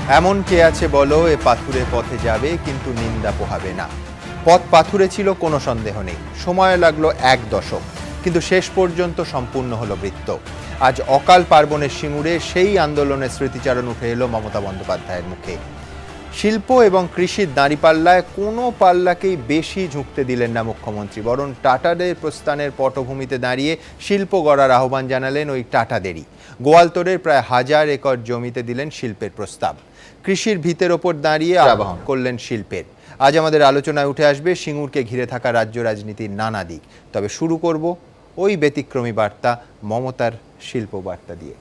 এমন কে আছে বলো এ পাথুরে পথে যাবে কিন্তু নিন্দা পোহাবে না। পথ পাথুরে ছিল কোনো সন্দেহ নেই, সময় লাগলো 1 দশক, কিন্তু শেষ পর্যন্ত সম্পূর্ণ হলো বৃত্ত। আজ অকাল পার্বণের সিঙ্গুরে সেই আন্দোলনের স্মৃতিচারণ উঠে এলো মমতা বন্দ্যোপাধ্যায়ের মুখে। শিল্প এবং কৃষির দাঁড়িপাল্লায় কোনো পাল্লাকেই বেশি ঝুঁকতে দিলেন না মুখ্যমন্ত্রী, বরং টাটাদের প্রস্থানের পটভূমিতে দাঁড়িয়ে শিল্প গড়ার আহ্বান জানালেন ওই টাটাদেরই। গোয়ালতোড়ের প্রায় 1000 একর জমিতে দিলেন শিল্পের প্রস্তাব। কৃষির ভিতের ওপর দাঁড়িয়ে আহ্বান করলেন শিল্পের। আজ আমাদের আলোচনায় উঠে আসবে সিঙ্গুরকে ঘিরে থাকা রাজ্য রাজনীতির নানা দিক। তবে শুরু করব ওই ব্যতিক্রমী বার্তা, মমতার শিল্প বার্তা দিয়ে।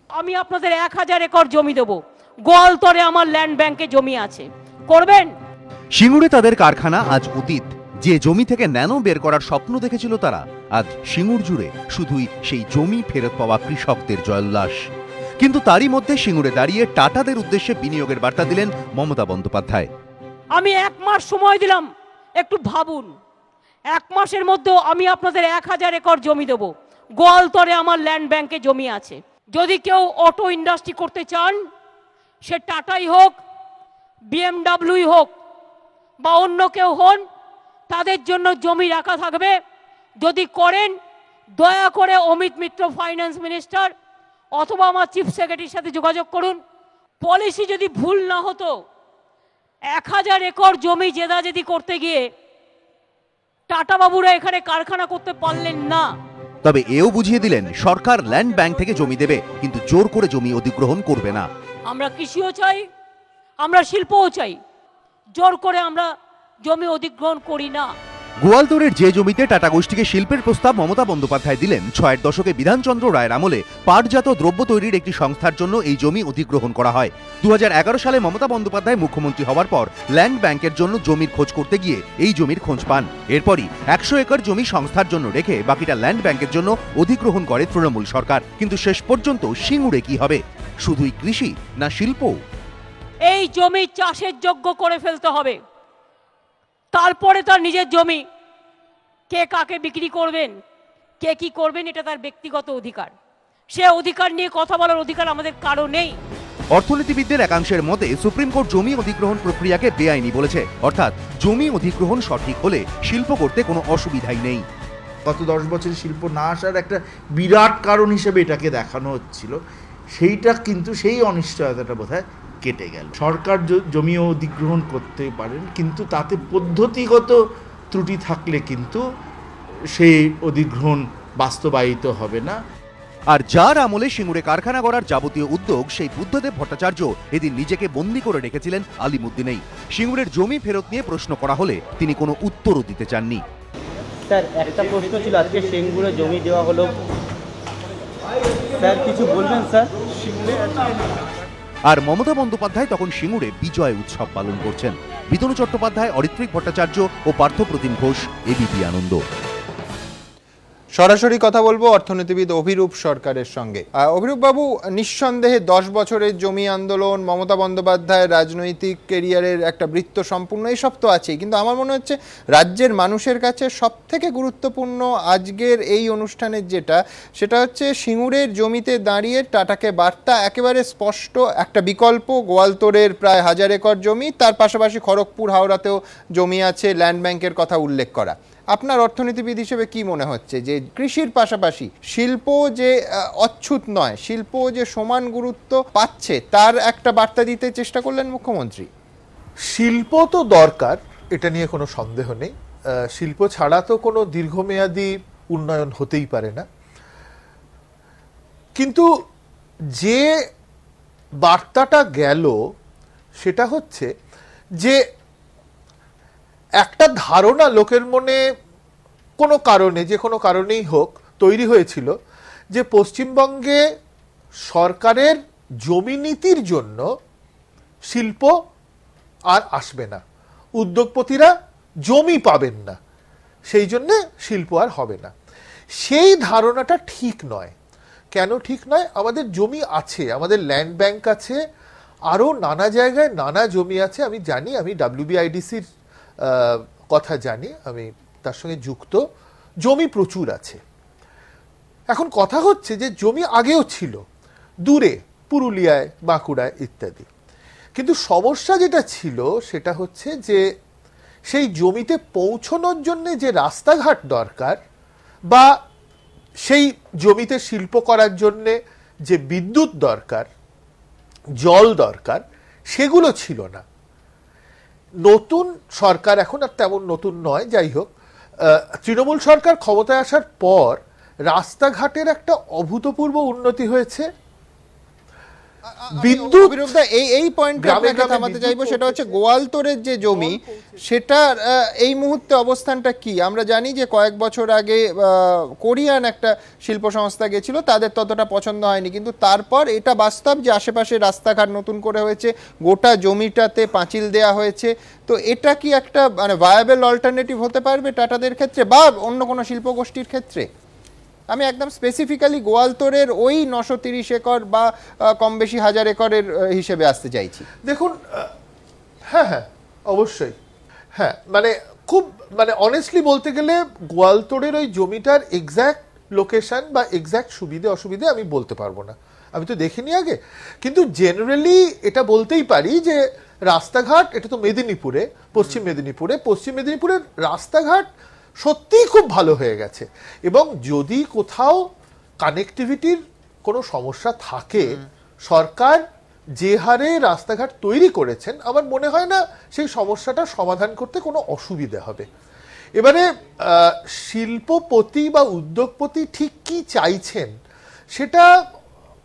আমি আপনাদের 1000 একর জমি দেবো, গোয়ালতোড়ে আমার ল্যান্ড ব্যাংকে জমি আছে, করবেন? সিঙ্গুরে তাদের কারখানা আজ অতীত। যে জমি থেকে ন্যানো বের করার স্বপ্ন দেখেছিল তারা, আজ সিঙ্গুর জুড়ে শুধুই সেই জমি ফেরত পাওয়া কৃষকদের জয়োল্লাস। কিন্তু তারই মধ্যে সিঙ্গুরে দাঁড়িয়ে টাটাদের উদ্দেশ্যে বিনিয়োগের বার্তা দিলেন মমতা বন্দ্যোপাধ্যায়। আমি 1 মাস সময় দিলাম, একটু ভাবুন। 1 মাসের মধ্যে আমি আপনাদের 1000 একর জমি দেবো, গোয়ালতোড়ে আমার ল্যান্ড ব্যাংকে জমি আছে। যদি কেউ অটো ইন্ডাস্ট্রি করতে চান, সে টাটাই হোক, BMW হোক বা অন্য কেউ হন, তাদের জন্য জমি রাখা থাকবে। যদি করেন, দয়া করে অমিত মিত্র ফাইন্যান্স মিনিস্টার অথবা আমার চিফ সেক্রেটারির সাথে যোগাযোগ করুন। পলিসি যদি ভুল না হতো, 1000 একর জমি জেদাজেদি করতে গিয়ে টাটা বাবুরা এখানে কারখানা করতে পারলেন না। তবে এও বুঝিয়ে দিলেন সরকার ল্যান্ড ব্যাংক থেকে জমি দেবে, কিন্তু জোর করে জমি অধিগ্রহণ করবে না। আমরা কৃষিও চাই, আমরা শিল্পও চাই, জোর করে আমরা জমি অধিগ্রহণ করি না। গোয়ালতোড়ের যে জমিতে টাটা গোষ্ঠীকে শিল্পের প্রস্তাব মমতা বন্দ্যোপাধ্যায় দিলেন, 6 দশকে বিধানচন্দ্র রায়ের আমলে পাটজাত দ্রব্য তৈরির একটি সংস্থার জন্য এই জমি অধিগ্রহণ করা হয়। 2011 সালে মমতা বন্দ্যোপাধ্যায় মুখ্যমন্ত্রী হওয়ার পর ল্যান্ড ব্যাংকের জন্য জমির খোঁজ করতে গিয়ে এই জমির খোঁজ পান। এরপরই 100 একর জমি সংস্থার জন্য রেখে বাকিটা ল্যান্ড ব্যাংকের জন্য অধিগ্রহণ করে তৃণমূল সরকার। কিন্তু শেষ পর্যন্ত সিঙ্গুরে কি হবে? শুধুই কৃষি না শিল্প? এই জমি চাষের যোগ্য করে ফেলতে হবে, তারপরে তার নিজের জমি। কে কাকে বিক্রি করবেন, কে কি করবেন, এটা তার ব্যক্তিগত অধিকার। সে অধিকার নিয়ে কথা বলার অধিকার আমাদের কারো নেই। অর্থনীতিবিদদের একাংশের মতে সুপ্রিম কোর্ট জমি অধিগ্রহণ প্রক্রিয়াকে বেআইনি বলেছে, অর্থাৎ জমি অধিগ্রহণ সঠিক হলে শিল্প করতে কোনো অসুবিধাই নেই। গত 10 বছরে শিল্প না আসার একটা বিরাট কারণ হিসেবে এটাকে দেখানো হচ্ছিল, সেইটা কিন্তু সেই অনিশ্চয়তাটা বোধহয় কেটে গেল। সরকার জমি অধিগ্রহণ করতে পারেন, কিন্তু তাতে পদ্ধতিগত ত্রুটি থাকলে কিন্তু সেই অধিগ্রহণ বাস্তবায়িত হবে না। আর যার আমলে সিঙ্গুরে কারখানা গড়ার যাবতীয় উদ্যোগ, সেই বুদ্ধদেব ভট্টাচার্য এদিন নিজেকে বন্দী করে রেখেছিলেন আলিমুদ্দিনেই। সিঙ্গুরের জমি ফেরত নিয়ে প্রশ্ন করা হলে তিনি কোনো উত্তরও দিতে চাননি। স্যার, একটা প্রশ্ন ছিল, আজকে সিঙ্গুরে জমি দেওয়া হলো, স্যার কিছু বলবেন স্যার? আর মমতা বন্দ্যোপাধ্যায় তখন সিঙ্গুরে বিজয় উৎসব পালন করছেন। বিতনু চট্টোপাধ্যায়, অরিত্রিক ভট্টাচার্য ও পার্থপ্রতিম ঘোষ, এবিপি আনন্দ। সরাসরি কথা বলবো অর্থনীতিবিদ অভিরূপ সরকারের সঙ্গে। অভিরূপ বাবু, নিঃসন্দেহে 10 বছরের জমি আন্দোলন, মমতা বন্দ্যোপাধ্যায়ের রাজনৈতিক কেরিয়ারের একটা বৃত্ত সম্পূর্ণ, এইসব তো আছেই, কিন্তু আমার মনে হচ্ছে রাজ্যের মানুষের কাছে সবথেকে গুরুত্বপূর্ণ আজকের এই অনুষ্ঠানের সেটা হচ্ছে সিঙ্গুরের জমিতে দাঁড়িয়ে টাটাকে বার্তা একেবারে স্পষ্ট, একটা বিকল্প গোয়ালতোড়ের প্রায় 1000 একর জমি, তার পাশাপাশি খড়গপুর হাওড়াতেও জমি আছে, ল্যান্ড ব্যাংকের কথা উল্লেখ করা। আপনার অর্থনীতিবিদ হিসেবে কি মনে হচ্ছে যে কৃষির পাশাপাশি শিল্প যে অচ্ছুত নয়, শিল্প যে সমান গুরুত্ব পাচ্ছে, তার একটা বার্তা দিতে চেষ্টা করলেন মুখ্যমন্ত্রী? শিল্প তো দরকার, এটা নিয়ে কোনো সন্দেহ নেই। শিল্প ছাড়া তো কোনো দীর্ঘমেয়াদী উন্নয়ন হতেই পারে না। কিন্তু যে বার্তাটা গেল সেটা হচ্ছে যে একটা ধারণা লোকের মনে কোনো কারণে, যে কোনো কারণেই হোক, তৈরি হয়েছিল যে পশ্চিমবঙ্গে সরকারের জমি নীতির জন্য শিল্প আর আসবে না, উদ্যোগপতিরা জমি পাবেন না, সেই জন্যে শিল্প আর হবে না। সেই ধারণাটা ঠিক নয়। কেন ঠিক নয়? আমাদের জমি আছে, আমাদের ল্যান্ড ব্যাংক আছে, আরও নানা জায়গায় নানা জমি আছে। আমি জানি, আমি WBIDCর কথা জানি, আমি তার সঙ্গে যুক্ত। জমি প্রচুর আছে। এখন কথা হচ্ছে যে জমি আগেও ছিল, দূরে পুরুলিয়ায়, বাঁকুড়ায় ইত্যাদি। কিন্তু সমস্যা যেটা ছিল সেটা হচ্ছে যে সেই জমিতে পৌঁছানোর জন্য যে রাস্তাঘাট দরকার বা সেই জমিতে শিল্প করার জন্যে যে বিদ্যুৎ দরকার, জল দরকার, সেগুলো ছিল না। নতুন সরকার, এখন আর তেমন নতুন নয়, যাই হোক, তৃণমূল সরকার ক্ষমতায় আসার পর রাস্তাঘাটের একটা অভূতপূর্ব উন্নতি হয়েছে। বিদ্যুৎ, এই পয়েন্টে আপনাকে থামাতে চাইবো, সেটা হচ্ছে গোয়ালতোড়ের যে জমি, সেটার এই মুহূর্তে অবস্থানটা কি? আমরা জানি যে কয়েক বছর আগে কোরিয়ান একটা শিল্প সংস্থা গেছিল, তাদের ততটা পছন্দ হয়নি, কিন্তু তারপর এটা বাস্তব যে আশেপাশে রাস্তাঘাট নতুন করে হয়েছে, গোটা জমিটাতে পাঁচিল দেয়া হয়েছে। তো এটা কি একটা মানে ভায়াবল অল্টারনেটিভ হতে পারবে টাটাদের ক্ষেত্রে বা অন্য কোনো শিল্প গোষ্ঠীর ক্ষেত্রে? আমি একদম স্পেসিফিক্যালি গোয়ালতোড়ের ওই 930 একর বা কম বেশি 1000 একরের হিসেবে আসতে চাইছি। দেখুন, হ্যাঁ হ্যাঁ অবশ্যই, হ্যাঁ, মানে খুব মানে অনেস্টলি বলতে গেলে গোয়ালতোড়ের ওই জমিটার এক্স্যাক্ট লোকেশন বা এক্স্যাক্ট সুবিধে অসুবিধে আমি বলতে পারবো না, আমি তো দেখিনি আগে। কিন্তু জেনারেলি এটা বলতেই পারি যে রাস্তাঘাট, এটা তো মেদিনীপুরে, পশ্চিম মেদিনীপুরের রাস্তাঘাট সত্যিই খুব ভালো হয়ে গেছে। এবং যদি কোথাও কানেক্টিভিটির কোনো সমস্যা থাকে, সরকার যে হারে রাস্তাঘাট তৈরি করেছেন, আমার মনে হয় না সেই সমস্যাটা সমাধান করতে কোনো অসুবিধা হবে। এবারে শিল্পপতি বা উদ্যোগপতি ঠিক কি চাইছেন সেটা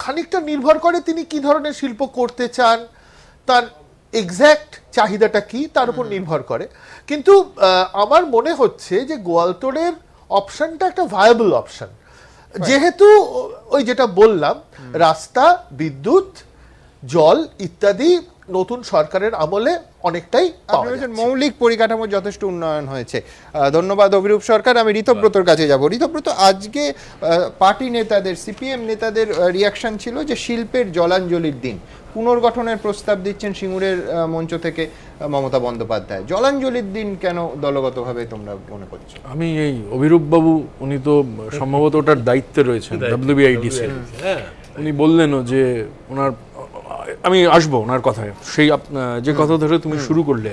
খানিকটা নির্ভর করে তিনি কি ধরনের শিল্প করতে চান, তার এক্স্যাক্ট চাহিদাটা কি তার উপর নির্ভর করে। কিন্তু আমার মনে হচ্ছে যে গোয়ালতোড়ের অপশনটা একটা ভায়াবল অপশন, যেহেতু ওই যেটা বললাম, রাস্তা, বিদ্যুৎ, জল ইত্যাদি নতুন সরকারের আমলে অনেকটাই মৌলিক পরিকাঠামোর যথেষ্ট উন্নয়ন হয়েছে। ধন্যবাদ অভিরূপ সরকার। আমি ঋতব্রতর কাছে যাব। ঋতব্রত, আজকে পার্টি নেতাদের, সিপিএম নেতাদের রিয়াকশন ছিল যে শিল্পের জলাঞ্জলির দিন, পুনর্গঠনের প্রস্তাব দিচ্ছেন সিঙ্গুরের মঞ্চ থেকে মমতা বন্দ্যোপাধ্যায়। জলাঞ্জলির দিন কেন দলগতভাবে তোমরা মনে করছো? আমি এই অভিরূপ বাবু, উনি তো সম্ভবত ওটার দায়িত্বে রয়েছেন WBIDC, উনি বললেনও যে ওনার, আমি আসবো ওনার কথায়, সেই যে কথা ধরে তুমি শুরু করলে,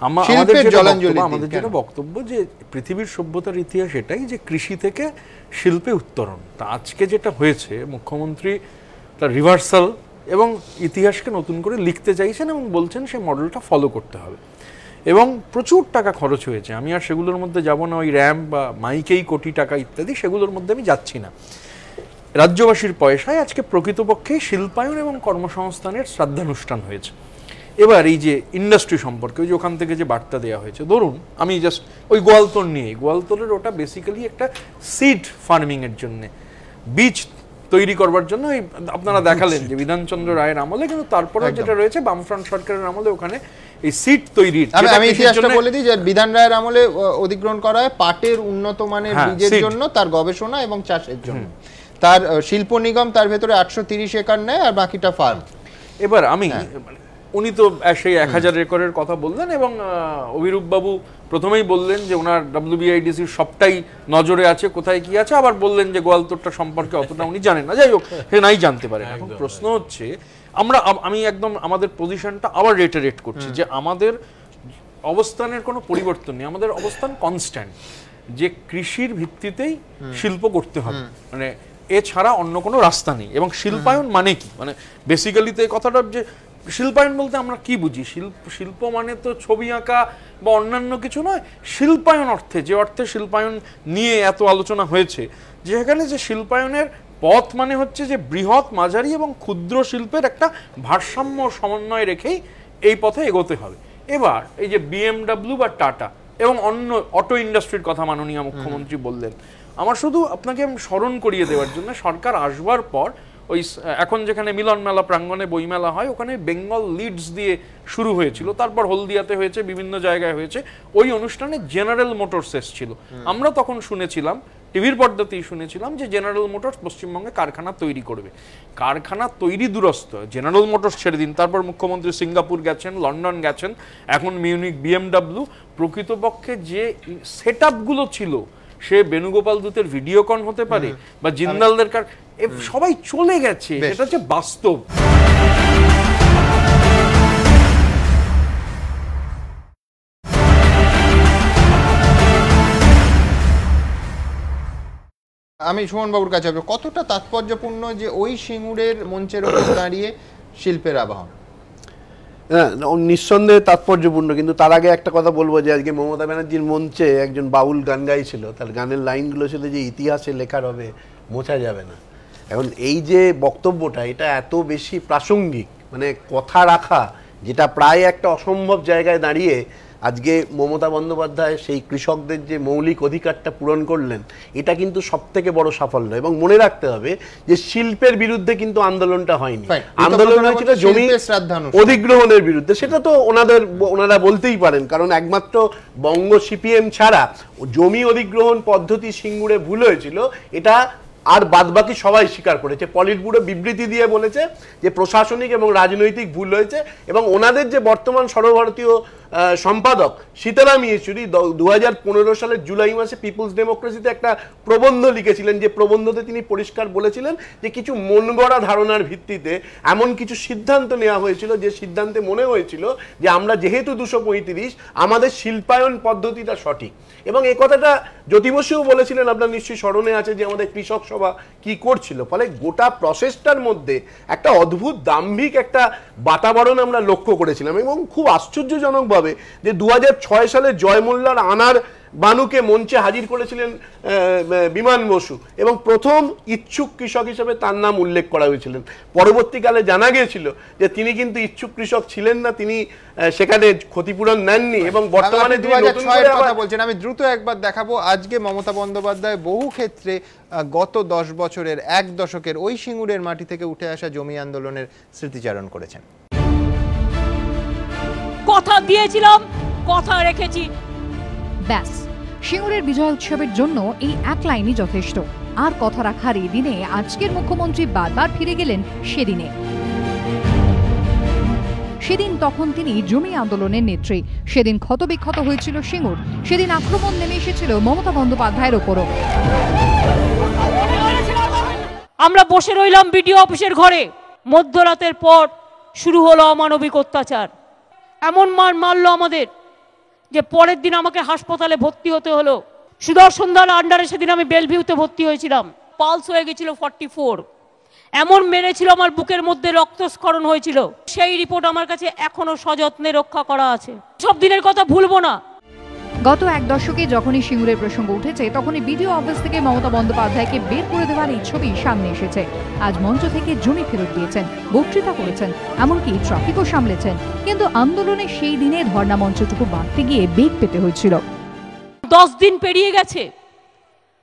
আমাদের যেটা বক্তব্য যে পৃথিবীর সভ্যতার ইতিহাস এটাই যে কৃষি থেকে শিল্পে উত্তরণ। তা আজকে যেটা হয়েছে, মুখ্যমন্ত্রী তার রিভার্সাল এবং ইতিহাসকে নতুন করে লিখতে চাইছেন এবং বলছেন সেই মডেলটা ফলো করতে হবে, এবং প্রচুর টাকা খরচ হয়েছে। আমি আর সেগুলোর মধ্যে যাব না, ওই র্যাম্প বা মাইকেই কোটি টাকা ইত্যাদি, সেগুলোর মধ্যে আমি যাচ্ছি না। রাজ্যবাসীর পয়সায় আজকে প্রকৃতপক্ষে শিল্পায়ন এবং কর্মসংস্থানের শ্রাদ্ধানুষ্ঠান হয়েছে। এবার এই যে ইন্ডাস্ট্রি সম্পর্কে, ওই যে ওখান থেকে যে বার্তা দেওয়া হয়েছে, ধরুন আমি জাস্ট ওই গোয়ালতোড় নিয়ে, গোয়ালতোড়ের ওটা বেসিক্যালি একটা সিড ফার্মিং এর জন্য, বীজ তৈরি করবার জন্য আপনারা দেখালেন যে বিধানচন্দ্র রায়ের আমলে, কিন্তু তারপরে যেটা রয়েছে বামফ্রন্ট সরকারের আমলে, ওখানে এই সিড তৈরির, আমি ইতিহাসটা বলে দিই যে বিধান রায়ের আমলে অধিগ্রহণ করা হয় পাটের উন্নত মানের বীজের জন্য, তার গবেষণা এবং চাষের জন্য। তার শিল্প নিগম তার ভেতরে 830 একর নেয় আর বাকিটা ফার্ম। এবার আমি, উনি তো সেই 1000 একরের কথা বললেন, এবং অভিরূপ বাবু প্রথমেই বললেন যে ওনার WBIDCর সবটাই নজরে আছে, কোথায় কি আছে, আবার বললেন যে গোয়ালতোড়টা সম্পর্কে অতটা উনি জানেন না। যাই হোক, সে নাই জানতে পারেন। এখন প্রশ্ন হচ্ছে, আমি একদম আমাদের পজিশনটা আবার রেটারেট করছি যে আমাদের অবস্থানের কোনো পরিবর্তন নেই, আমাদের অবস্থান কনস্ট্যান্ট, যে কৃষির ভিত্তিতেই শিল্প করতে হবে, মানে এছাড়া অন্য কোনো রাস্তা নেই। এবং শিল্পায়ন মানে কি, মানে বেসিক্যালি তো এই কথাটা, যে শিল্পায়ন বলতে আমরা কি বুঝি, শিল্প মানে তো ছবি আঁকা বা অন্যান্য কিছু নয়। শিল্পায়ন অর্থে, যে অর্থে শিল্পায়ন নিয়ে এত আলোচনা হয়েছে, যেখানে যে শিল্পায়নের পথ মানে হচ্ছে যে বৃহৎ, মাঝারি এবং ক্ষুদ্র শিল্পের একটা ভারসাম্য সমন্বয় রেখেই এই পথে এগোতে হবে। এবার এই যে BMW বা টাটা এবং অন্য অটো ইন্ডাস্ট্রির কথা মাননীয় মুখ্যমন্ত্রী বললেন, আমার শুধু আপনাকে স্মরণ করিয়ে দেওয়ার জন্য, সরকার আসবার পর ওই এখন যেখানে মিলন মেলা প্রাঙ্গণে বইমেলা হয়, ওখানে বেঙ্গল লিডস দিয়ে শুরু হয়েছিল, তারপর হলদিয়াতে হয়েছে, বিভিন্ন জায়গায় হয়েছে। ওই অনুষ্ঠানে জেনারেল মোটরস এসেছিল। আমরা তখন শুনেছিলাম, টিভির পর্দাতেই শুনেছিলাম, যে জেনারেল মোটরস পশ্চিমবঙ্গে কারখানা তৈরি করবে। কারখানা তৈরি দূরস্থ, জেনারেল মোটরস ছেড়ে দিন, তারপর মুখ্যমন্ত্রী সিঙ্গাপুর গেছেন, লন্ডন গেছেন, এখন মিউনিক, BMW। প্রকৃতপক্ষে যে সেট আপগুলো ছিল, সে বেণুগোপাল দূতের ভিডিওকন হতে পারে বা জিন্দালদের সবাই চলে গেছে, এটা হচ্ছে বাস্তব। আমি সুমন বাবুর কাছে যাবো, কতটা তাৎপর্যপূর্ণ যে ওই সিঙ্গুরের মঞ্চের ওপর দাঁড়িয়ে শিল্পের আবাহন? হ্যাঁ, নিঃসন্দেহে তাৎপর্যপূর্ণ। কিন্তু তার আগে একটা কথা বলবো যে আজকে মমতা ব্যানার্জির মঞ্চে একজন বাউল গান গাইছিল, তার গানের লাইনগুলো ছিল যে ইতিহাসে লেখার হবে, মোছা যাবে না। এখন এই যে বক্তব্যটা, এটা এত বেশি প্রাসঙ্গিক, মানে কথা রাখা, যেটা প্রায় একটা অসম্ভব জায়গায় দাঁড়িয়ে আজকে মমতা বন্দ্যোপাধ্যায় সেই কৃষকদের যে মৌলিক অধিকারটা পূরণ করলেন, এটা কিন্তু সবথেকে বড় সাফল্য। এবং মনে রাখতে হবে যে শিল্পের বিরুদ্ধে কিন্তু আন্দোলনটা হয়নি, আন্দোলন হয়েছিল জমি অধিগ্রহণের বিরুদ্ধে। সেটা তো ওনারা বলতেই পারেন, কারণ একমাত্র বঙ্গ সিপিএম ছাড়া জমি অধিগ্রহণ পদ্ধতি সিঙ্গুরে ভুল হয়েছিল, এটা আর বাদবাকি সবাই স্বীকার করেছে। পলিট ব্যুরো বিবৃতি দিয়ে বলেছে যে প্রশাসনিক এবং রাজনৈতিক ভুল হয়েছে। এবং ওনাদের যে বর্তমান সর্বভারতীয় সম্পাদক সীতারাম ইয়েচুরি 2015 সালের জুলাই মাসে পিপুলস ডেমোক্রেসিতে একটা প্রবন্ধ লিখেছিলেন, যে প্রবন্ধতে তিনি পরিষ্কার বলেছিলেন যে কিছু মন গড়া ধারণার ভিত্তিতে এমন কিছু সিদ্ধান্ত নেওয়া হয়েছিল, যে সিদ্ধান্তে মনে হয়েছিল যে আমরা যেহেতু 235, আমাদের শিল্পায়ন পদ্ধতিটা সঠিক। এবং এই কথাটা জ্যোতি বসুও বলেছিলেন, আপনার নিশ্চয়ই স্মরণে আছে, যে আমাদের কৃষক সভা কি করছিল। ফলে গোটা প্রসেসটার মধ্যে একটা অদ্ভুত দাম্ভিক একটা বাতাবরণ আমরা লক্ষ্য করেছিলাম। এবং খুব আশ্চর্যজনকভাবে যে 2006 সালে জয় মোল্লার আনার বানুকে মঞ্চে হাজির করেছিলেন বিমান বসু, এবং প্রথম ইচ্ছুক কৃষক হিসেবে তার নাম উল্লেখ করা হয়েছিলেন। পরবর্তীকালে জানা গিয়েছিল যে তিনি কিন্তু ইচ্ছুক কৃষক ছিলেন না, তিনি সেখানে ক্ষতিপূরণ নেননি। এবং বর্তমানে 2006 কথা বলছেন, আমি দ্রুত একবার দেখাবো। আজকে মমতা বন্দ্যোপাধ্যায় বহু ক্ষেত্রে গত 10 বছরের, 1 দশকের ওই সিঙ্গুরের মাটি থেকে উঠে আসা জমি আন্দোলনের স্মৃতিচারণ করেছেন। কথা দিয়েছিলাম, কথা রেখেছি। ব্যাস, সিঙ্গুরের বিজয় উৎসবের জন্য এই এক লাইনই যথেষ্ট। আর কথা রাখার এই দিনে আজকের মুখ্যমন্ত্রী বারবার ফিরে গেলেন সেদিনে। সেদিন তখন তিনি জমি আন্দোলনের নেত্রী, সেদিন ক্ষতবিক্ষত হয়েছিল সিঙ্গুর, সেদিন আক্রমণ নেমে এসেছিল মমতা বন্দ্যোপাধ্যায়ের ওপরও। আমরা বসে রইলাম বিডিও অফিসের ঘরে, মধ্যরাতের পর শুরু হলো অমানবিক অত্যাচার। এমন মারলো আমাদের যে পরের দিন আমাকে হাসপাতালে ভর্তি হতে হলো। সুদর্শন দার আন্ডারে সেদিন আমি বেলভিউতে ভর্তি হয়েছিলাম, পালস হয়ে গেছিল 44। এমন মেরেছিল, আমার বুকের মধ্যে রক্তস্খলন হয়েছিল। সেই রিপোর্ট আমার কাছে এখনো সযত্নে রক্ষা করা আছে। সব দিনের কথা ভুলবো না। গত 1 দশকে যখনই সিঙ্গুরের প্রসঙ্গ উঠেছে, তখনই বিডিও অফিস থেকে মমতা বন্দ্যোপাধ্যায়কে বের করে দেওয়ার এই ছবি সামনে এসেছে। আজ মঞ্চ থেকে জমি ফেরত দিয়েছেন, বক্তৃতা করেছেন, এমনকি ট্রাফিকও সামলেছেন। কিন্তু আন্দোলনের সেই দিনে ধর্ণা মঞ্চটুকু বাঁধতে গিয়ে বেগ পেতে হয়েছিল। 10 দিন পেরিয়ে গেছে,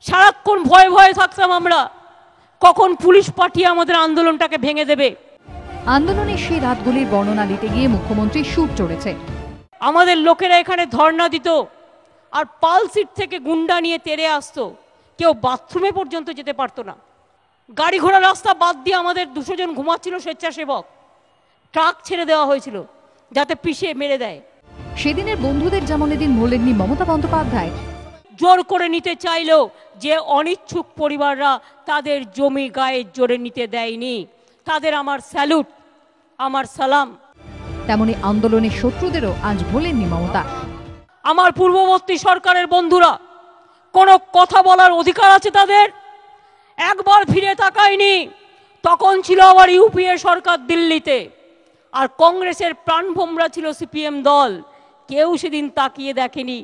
সারাক্ষণ ভয়ে ভয়ে থাকতাম আমরা, কখন পুলিশ পাঠিয়ে আমাদের আন্দোলনটাকে ভেঙে দেবে। আন্দোলনের সেই রাতগুলির বর্ণনা দিতে গিয়ে মুখ্যমন্ত্রী সুর চড়েছে। আমাদের লোকেরা এখানে ধর্ণা দিত, আর পাল সিট থেকে গুন্ডা নিয়ে তেড়ে আসতো, কেউ বাথরুমে পর্যন্ত যেতে পারতো না। গাড়ি ঘোড়া রাস্তা বাদ দিয়ে আমাদের 200 জন ঘুমাচ্ছিল স্বেচ্ছাসেবক, ট্রাক ছেড়ে দেওয়া হয়েছিল যাতে পিষে মেরে দেয়। সেদিনের বন্ধুদের যেমন এদিন বলেননি মমতা বন্দ্যোপাধ্যায়। জোর করে নিতে চাইলেও যে অনিচ্ছুক পরিবাররা তাদের জমি গায়ে জোরে নিতে দেয়নি, তাদের আমার স্যালুট, আমার সালাম। তেমনি আন্দোলনের শত্রুদেরও আজ বলেননি মমতা। আমার পূর্ববর্তী সরকারের বন্ধুরা, কোনো কথা বলার অধিকার আছে তাদের? একবার ফিরে তাকায়নি। তখন ছিল আবার ইউপিএ সরকার দিল্লিতে, আর কংগ্রেসের প্রাণভোমরা ছিল সিপিএম দল। কেউ সেদিন তাকিয়ে দেখেনি।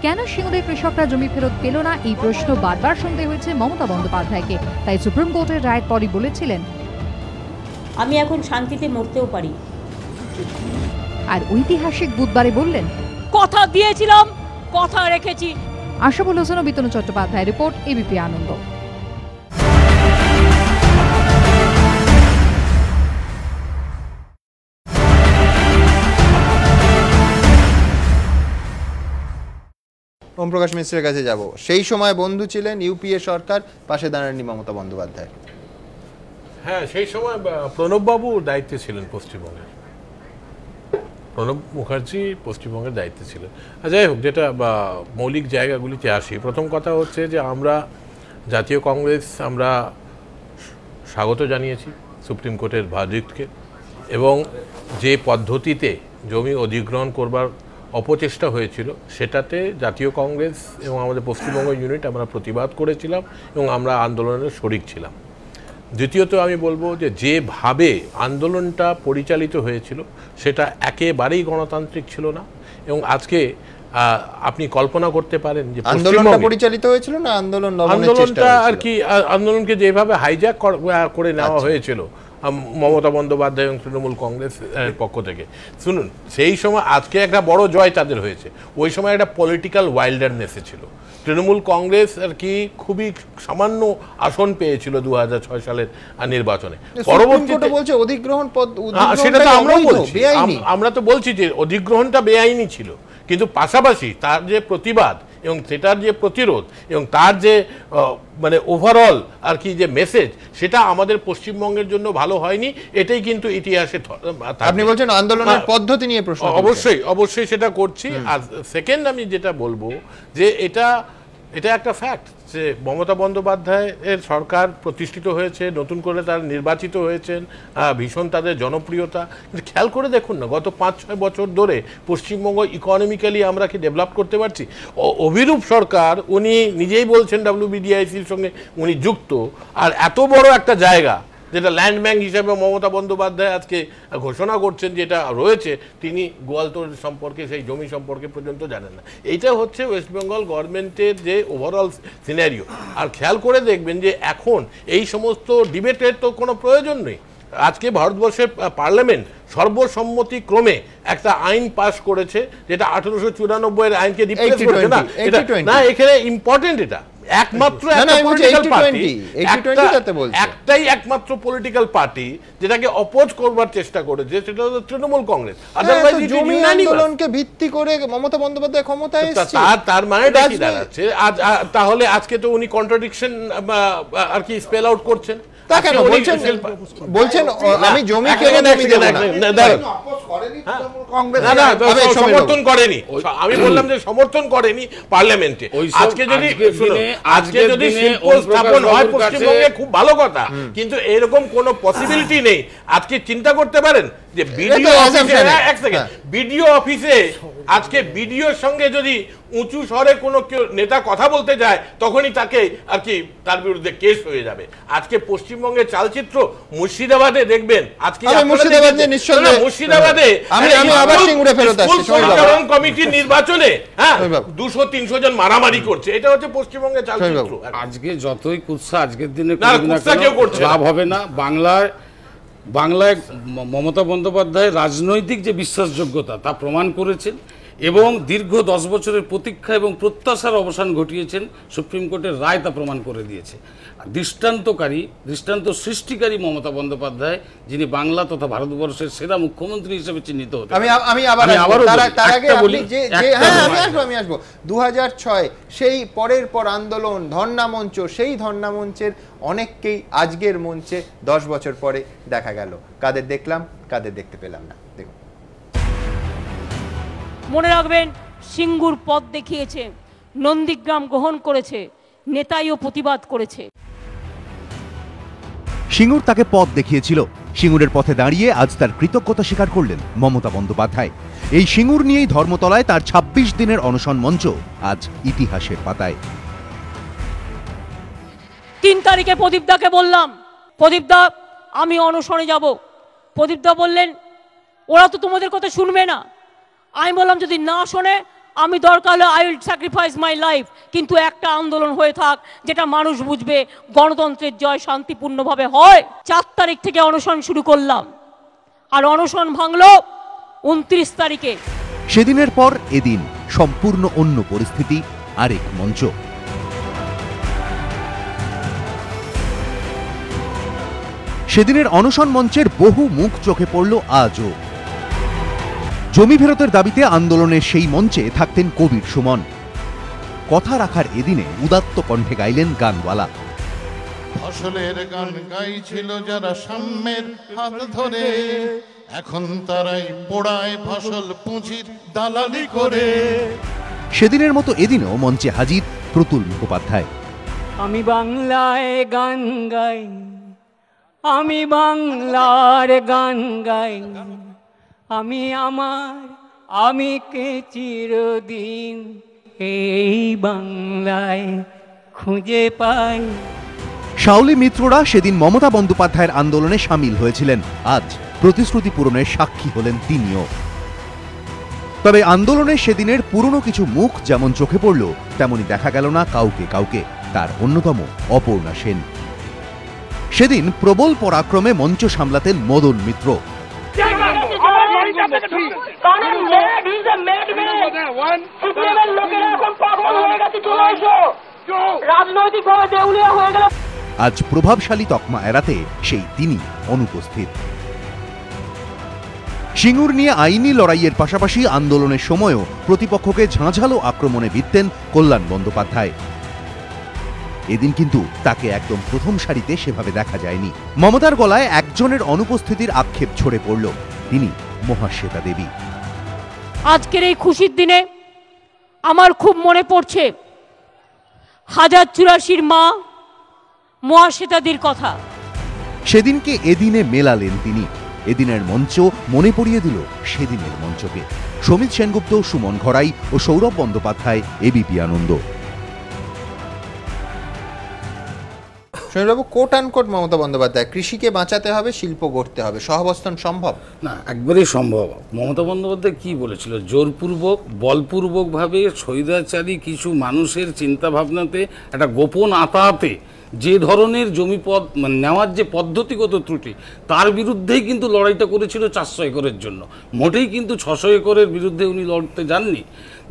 কেন সিঙ্গুরের কৃষকরা জমি ফেরত পেল না, এই প্রশ্ন বারবার শুনতে হয়েছে মমতা বন্দ্যোপাধ্যায়কে। তাই সুপ্রিম কোর্টের রায়ের পরই বলেছিলেন, আমি এখন শান্তিতে মরতেও পারি। আর ঐতিহাসিক বুধবারে বললেন, কথা দিয়েছিলাম, কথা রেখেছি। আশাবুল হোসেন ও বিতনু চট্টোপাধ্যায় রিপোর্ট, এবিপি আনন্দ। ওম প্রকাশ মিশ্রের কাছে যাব। সেই সময় বন্ধু ছিলেন ইউপিএ সরকার, পাশে দাঁড়াননি মমতা বন্দ্যোপাধ্যায়। হ্যাঁ, সেই সময় প্রণববাবু দায়িত্বে ছিলেন পশ্চিমবঙ্গের, প্রণব মুখার্জি পশ্চিমবঙ্গের দায়িত্বে ছিলেন। যাই হোক, যেটা মৌলিক জায়গাগুলিতে আসি, প্রথম কথা হচ্ছে যে আমরা জাতীয় কংগ্রেস, আমরা স্বাগত জানিয়েছি সুপ্রিম কোর্টের ভার্ডিক্টকে, এবং যে পদ্ধতিতে জমি অধিগ্রহণ করবার অপচেষ্টা হয়েছিল সেটাতে জাতীয় কংগ্রেস এবং আমাদের পশ্চিমবঙ্গ ইউনিট আমরা প্রতিবাদ করেছিলাম এবং আমরা আন্দোলনের শরিক ছিলাম। দ্বিতীয়ত আমি বলবো যে যেভাবে আন্দোলনটা পরিচালিত হয়েছিল সেটা একেবারেই গণতান্ত্রিক ছিল না, এবং আজকে আপনি কল্পনা করতে পারেন যে আন্দোলনটা পরিচালিত হয়েছিল না আন্দোলনটা আর কি, আন্দোলনকে যেভাবে হাইজ্যাক করে নেওয়া হয়েছিল মমতা বন্দ্যোপাধ্যায় এবং তৃণমূল কংগ্রেস পক্ষ থেকে। শুনুন, সেই সময় আজকে একটা বড় জয় তাদের হয়েছে, ওই সময় একটা পলিটিক্যাল ওয়াইল্ডারনেসে ছিল। তৃণমূল কংগ্রেস আর কি খুবই সামান্য আসন পেয়েছিল 2006 সালের নির্বাচনে। পরবর্তীতে বলছে অধিগ্রহণ সেটা তো আমরাও বলছি, আমরা তো বলছি যে অধিগ্রহণটা বেআইনি ছিল, কিন্তু পাশাপাশি তার যে প্রতিবাদ এবং সেটার যে প্রতিরোধ এবং তার যে মানে ওভারঅল আর কি যে মেসেজ, সেটা আমাদের পশ্চিমবঙ্গের জন্য ভালো হয়নি, এটাই কিন্তু ইতিহাসে। আপনি বলছেন আন্দোলনের পদ্ধতি নিয়ে প্রশ্ন, অবশ্যই সেটা করছি। আর সেকেন্ড আমি যেটা বলবো যে এটা একটা ফ্যাক্ট যে মমতা বন্দ্যোপাধ্যায়ের সরকার প্রতিষ্ঠিত হয়েছে, নতুন করে তারা নির্বাচিত হয়েছেন, ভীষণ তাদের জনপ্রিয়তা। কিন্তু খেয়াল করে দেখুন না, গত 5-6 বছর ধরে পশ্চিমবঙ্গ ইকোনমিক্যালি আমরা কি ডেভেলপ করতে পারছি? অভিরূপ সরকার উনি নিজেই বলছেন WBDICর সঙ্গে উনি যুক্ত, আর এত বড় একটা জায়গা যেটা ল্যান্ড ব্যাংক হিসাবে মমতা বন্দ্যোপাধ্যায় আজকে ঘোষণা করছেন যেটা রয়েছে, তিনি গোয়ালতোড় সম্পর্কে সেই জমি সম্পর্কে পর্যন্ত জানেন না। এইটা হচ্ছে ওয়েস্ট বেঙ্গল গভর্নমেন্টের যে ওভারঅল সিনারিও। আর খেয়াল করে দেখবেন যে এখন এই সমস্ত ডিবেটের তো কোনো প্রয়োজন নেই। আজকে ভারতবর্ষের পার্লামেন্ট সর্বসম্মতিক্রমে একটা আইন পাস করেছে, যেটা 1894 আইনকে রিপ্লেস করেছে না, এখানে ইম্পর্টেন্ট এটা একমাত্র একমাত্র পলিটিক্যাল পার্টি যেটাকে অপোজ করবার চেষ্টা করেছে সেটা হলো তৃণমূল কংগ্রেস। আন্দোলনকে ভিত্তি করে মমতা বন্দ্যোপাধ্যায় ক্ষমতায় এসেছে, তার মানেটা কি দাঁড়াচ্ছে? তাহলে আজকে তো উনি কন্ট্রাডিকশন আর কি স্পেল আউট করছেন। আমি জমি সমর্থন করেনি, আমি বললাম যে সমর্থন করেনি পার্লামেন্টে। আজকে যদি শিল্প স্থাপন হয় পশ্চিমবঙ্গে খুব ভালো কথা, কিন্তু এরকম কোনো পসিবিলিটি নেই। আজকে চিন্তা করতে পারেন যে বিডিও অফিসে আজকে বিডিওর সঙ্গে যদি উঁচু স্বরে কোনো কেউ নেতা কথা বলতে যায়, তখনই তাকে আর কি তার বিরুদ্ধে কেস হয়ে যাবে। আজকে পশ্চিমবঙ্গের চালচিত্র মুর্শিদাবাদে দেখবেন, আজকে মুর্শিদাবাদে কমিটির নির্বাচনে 200-300 জন মারামারি করছে। এটা হচ্ছে পশ্চিমবঙ্গের চালচিত্র। আজকে যতই কুৎসা আজকের দিনে লাভ হবে না। বাংলায় মমতা বন্দ্যোপাধ্যায় রাজনৈতিক যে বিশ্বাসযোগ্যতা তা প্রমাণ করেছেন, এবং দীর্ঘ 10 বছরের প্রতীক্ষা এবং প্রত্যাশার অবসান ঘটিয়েছেন। সুপ্রিম কোর্টের রায় তা প্রমাণ করে দিয়েছে। দৃষ্টান্ত সৃষ্টিকারী মমতা বন্দ্যোপাধ্যায়, যিনি বাংলা তথা ভারতবর্ষের সেরা মুখ্যমন্ত্রী হিসেবে চিহ্নিত হতে। আমি 2006 সেই পরের পর আন্দোলন, ধর্ণা মঞ্চ, সেই ধর্ণা মঞ্চের অনেককেই আজকের মঞ্চে 10 বছর পরে দেখা গেল। কাদের দেখলাম, কাদের দেখতে পেলাম না, দেখুন। মনে রাখবেন, সিঙ্গুর পথ দেখিয়েছে, নন্দীগ্রাম গ্রহণ করেছে, নেতাইও প্রতিবাদ করেছে। সিঙ্গুর তাকে পথ দেখিয়েছিল। সিঙ্গুরের পথে দাঁড়িয়ে আজ তার কৃতজ্ঞতা স্বীকার করলেন মমতা বন্দ্যোপাধ্যায়। এই সিঙ্গুর নিয়েই ধর্মতলায় তার 26 দিনের অনশন মঞ্চ আজ ইতিহাসের পাতায়। 3 তারিখে প্রদীপদাকে বললাম, প্রদীপদা আমি অনশনে যাব। প্রদীপদা বললেন ওরা তো তোমাদের কথা শুনবে না। আমি বললাম যদি না শোনে আমি দরকার হলে I will sacrifice my life, কিন্তু একটা আন্দোলন হয়ে থাক যেটা মানুষ বুঝবে গণতন্ত্রের জয় শান্তিপূর্ণভাবে হয়। 4 তারিখ থেকে অনশন শুরু করলাম, আর অনশন ভাঙলো 29 তারিখে। সেদিনের পর এদিন সম্পূর্ণ অন্য পরিস্থিতি, আরেক মঞ্চ। সেদিনের অনশন মঞ্চের বহু মুখ চোখে পড়ল আজও। জমি ফেরতের দাবিতে আন্দোলনের সেই মঞ্চে থাকতেন কবির সুমন। কথা রাখার এদিনে উদাত্ত কণ্ঠে গাইলেন গানওয়ালা। ফসলের গান গাইছিল যারা সাম্যের হাত ধরে, এখন তারাই পোড়ায় ফসল পুঁজির দালালি করে। সেদিনের মতো এদিনও মঞ্চে হাজির প্রতুল মুখোপাধ্যায়। আমি বাংলায় গান গাই, আমি বাংলার গান গাই, আমি আমার আমি কে চিরদিন এই বাংলায় খুঁজে পাই। শাওলি মিত্ররা সেদিন মমতা বন্দ্যোপাধ্যায়ের আন্দোলনে সামিল হয়েছিলেন। আজ প্রতিশ্রুতি পূরণের সাক্ষী হলেন তিনিও। তবে আন্দোলনের সেদিনের পুরনো কিছু মুখ যেমন চোখে পড়ল, তেমনি দেখা গেল না কাউকে কাউকে। তার অন্যতম অপর্ণা সেন। সেদিন প্রবল পরাক্রমে মঞ্চ সামলাতেন মদন মিত্র। আজ প্রভাবশালী তকমা এড়াতে সেই তিনি অনুপস্থিত। সিঙ্গুর নিয়ে আইনি লড়াইয়ের পাশাপাশি আন্দোলনের সময়ও প্রতিপক্ষকে ঝাঁঝালো আক্রমণে ভিড়তেন কল্যাণ বন্দ্যোপাধ্যায়। এদিন কিন্তু তাকে একদম প্রথম সারিতে সেভাবে দেখা যায়নি। মমতার গলায় একজনের অনুপস্থিতির আক্ষেপ ঝরে পড়ল, তিনি মহাশ্বেতা দেবী। আজকের এই খুশির দিনে আমার খুব মনে পড়ছে 1084 মা মহাশ্বেতাদির কথা। সেদিনকে এদিনে মেলালেন তিনি। এদিনের মঞ্চ মনে পড়িয়ে দিল সেদিনের মঞ্চকে। সমিত সেনগুপ্ত, সুমন ঘরাই ও সৌরভ বন্দ্যোপাধ্যায়, এবিপি আনন্দ। সমীরবাবু, কোট আনকোট মমতা বন্দ্যোপাধ্যায়, কৃষিকে বাঁচাতে হবে, শিল্প গড়তে হবে, সহাবস্থান সম্ভব না? একবারেই সম্ভব। মমতা বন্দ্যোপাধ্যায় কি বলেছিল? জোরপূর্বক বলপূর্বকভাবে স্বৈরাচারী কিছু মানুষের চিন্তা ভাবনাতে একটা গোপন আতাহাতে যে ধরনের জমি নেওয়ার যে পদ্ধতিগত ত্রুটি, তার বিরুদ্ধেই কিন্তু লড়াইটা করেছিল 400 একরের জন্য। মোটেই কিন্তু 600 একরের বিরুদ্ধে উনি লড়তে যাননি,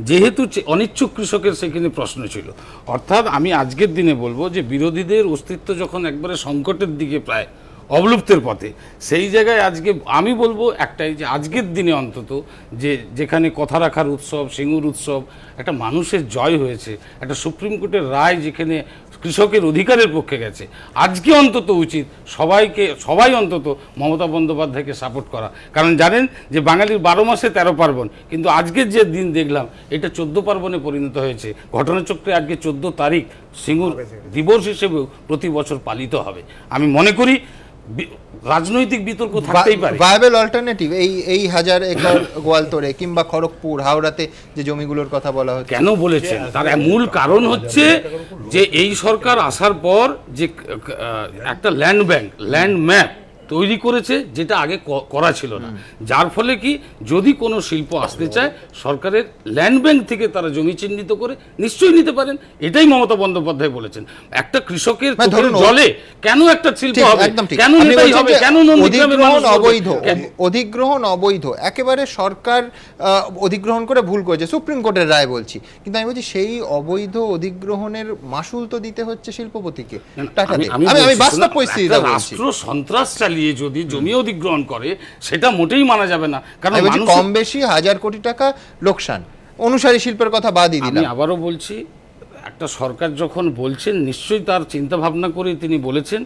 যেহেতু অনিচ্ছুক কৃষকের সেখানে প্রশ্ন ছিল। অর্থাৎ আমি আজকের দিনে বলবো যে বিরোধীদের অস্তিত্ব যখন একবারে সংকটের দিকে প্রায় অবলুপ্তের পথে, সেই জায়গায় আজকে আমি বলবো একটাই, যে আজকের দিনে অন্তত যেখানে কথা রাখার উৎসব, সিঙ্গুর উৎসব, একটা মানুষের জয় হয়েছে, একটা সুপ্রিম কোর্টের রায় যেখানে কৃষকের অধিকারের পক্ষে গেছে, আজকে অন্তত উচিত সবাই অন্তত মমতা বন্দ্যোপাধ্যায়কে সাপোর্ট করা। কারণ জানেন যে বাঙালির 12 মাসে 13 পার্বণ, কিন্তু আজকের যে দিন দেখলাম এটা 14 পার্বণে পরিণত হয়েছে। ঘটনাচক্রে আজকে 14 তারিখ সিঙ্গুর দিবস হিসেবেও প্রতি বছর পালিত হবে। আমি মনে করি রাজনৈতিক বিতর্ক থাকতেই পারে। ভায়াবল অল্টারনেটিভ এই 1000 একর গোয়ালতোড়ে কিংবা খড়গপুর, হাওড়াতে যে জমিগুলোর কথা বলা হচ্ছে, কেন বলেছেন? তার মূল কারণ হচ্ছে যে এই সরকার আসার পর যে একটা ল্যান্ড ব্যাংক, ল্যান্ড ম্যাপ তৈরি করেছে, যেটা আগে করা ছিল না। যার ফলে কি, যদি কোনো শিল্প আসতে চায়, সরকারের ল্যান্ড ব্যাংক থেকে তারা জমি চিহ্নিত করে নিশ্চয়ই নিতে পারেন। এটাই মমতা বন্দ্যোপাধ্যায় বলেছেন। একটা কৃষকের জলে কেন একটা শিল্প হবে, কেন নেতাই হবে, কেন অধিগ্রহণ অবৈধ, একেবারে সরকার অধিগ্রহণ করে ভুল করেছে, সুপ্রিম কোর্টের রায় বলছি। কিন্তু আমি বলছি সেই অবৈধ অধিগ্রহণের মাসুল তো দিতে হচ্ছে শিল্পপতিকে। আমি বাস্তব পরিস্থিতিটা বলছি। সন্ত্রাস যদি জমি অধিগ্রহণ করে, সেটা মোটেই মানা যাবে না। কারণ কম বেশি 1000 কোটি টাকা লোকসান, অনুসারী শিল্পের কথা বাদই দিলাম। আমি আবারও বলছি, একটা সরকার যখন বলছেন, নিশ্চয়ই তার চিন্তা ভাবনা করে তিনি বলেছেন।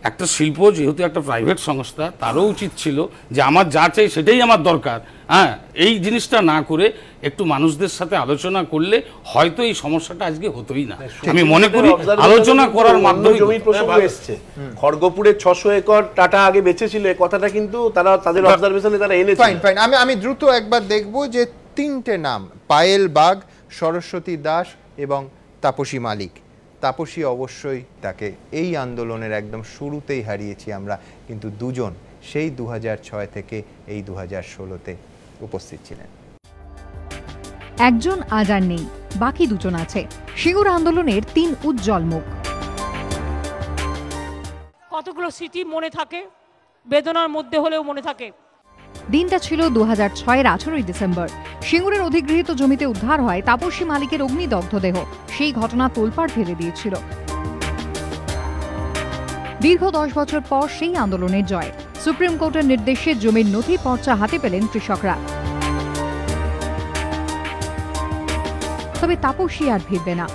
একটা শিল্প যেহেতু একটা প্রাইভেট সংস্থা, তারও উচিত ছিল যে আমার যা চাই সেটাই আমার দরকার। হ্যাঁ, এই জিনিসটা না করে একটু মানুষদের সাথে আলোচনা করলে হয়তো এই সমস্যাটা আজকে হতোই না। আমি মনে করি আলোচনা করার মাধ্যমে জমির প্রসঙ্গ এসেছে। খড়গপুরে 600 একর টাটা আগে বেঁচেছিল, এই কথাটা কিন্তু তারা তাদের অবজারভেশনে তারা এনেছে। ফাইন। আমি দ্রুত একবার দেখব যে 3টে নাম, পায়েল বাগ, সরস্বতী দাস এবং তাপসী মালিক। তাপসী অবশ্যই, তাকে এই আন্দোলনের একদম শুরুতেই হারিয়েছি আমরা, কিন্তু দুজন সেই 2006 থেকে এই 2016-তে উপস্থিত ছিলেন। একজন আজ আর নেই, বাকি দুজন আছে। সিঙ্গুর আন্দোলনের 3 উজ্জ্বল মুখ। কতগুলো স্মৃতি মনে থাকে, বেদনার মধ্যে হলেও মনে থাকে। দিনটা ছিল 2006-এর 18 ডিসেম্বর। সিঙ্গুরের অধিগৃহীত জমিতে উদ্ধার হয় তাপসী মালিকের অগ্নিদগ্ধ দেহ। সেই ঘটনা তোলপাড় ফেলে দিয়েছিল। দীর্ঘ 10 বছর পর সেই আন্দোলনের জয়। সুপ্রিম কোর্টের নির্দেশে জমির নথি পর্চা হাতে পেলেন কৃষকরা। তবে তাপসী আর ফিরবে না।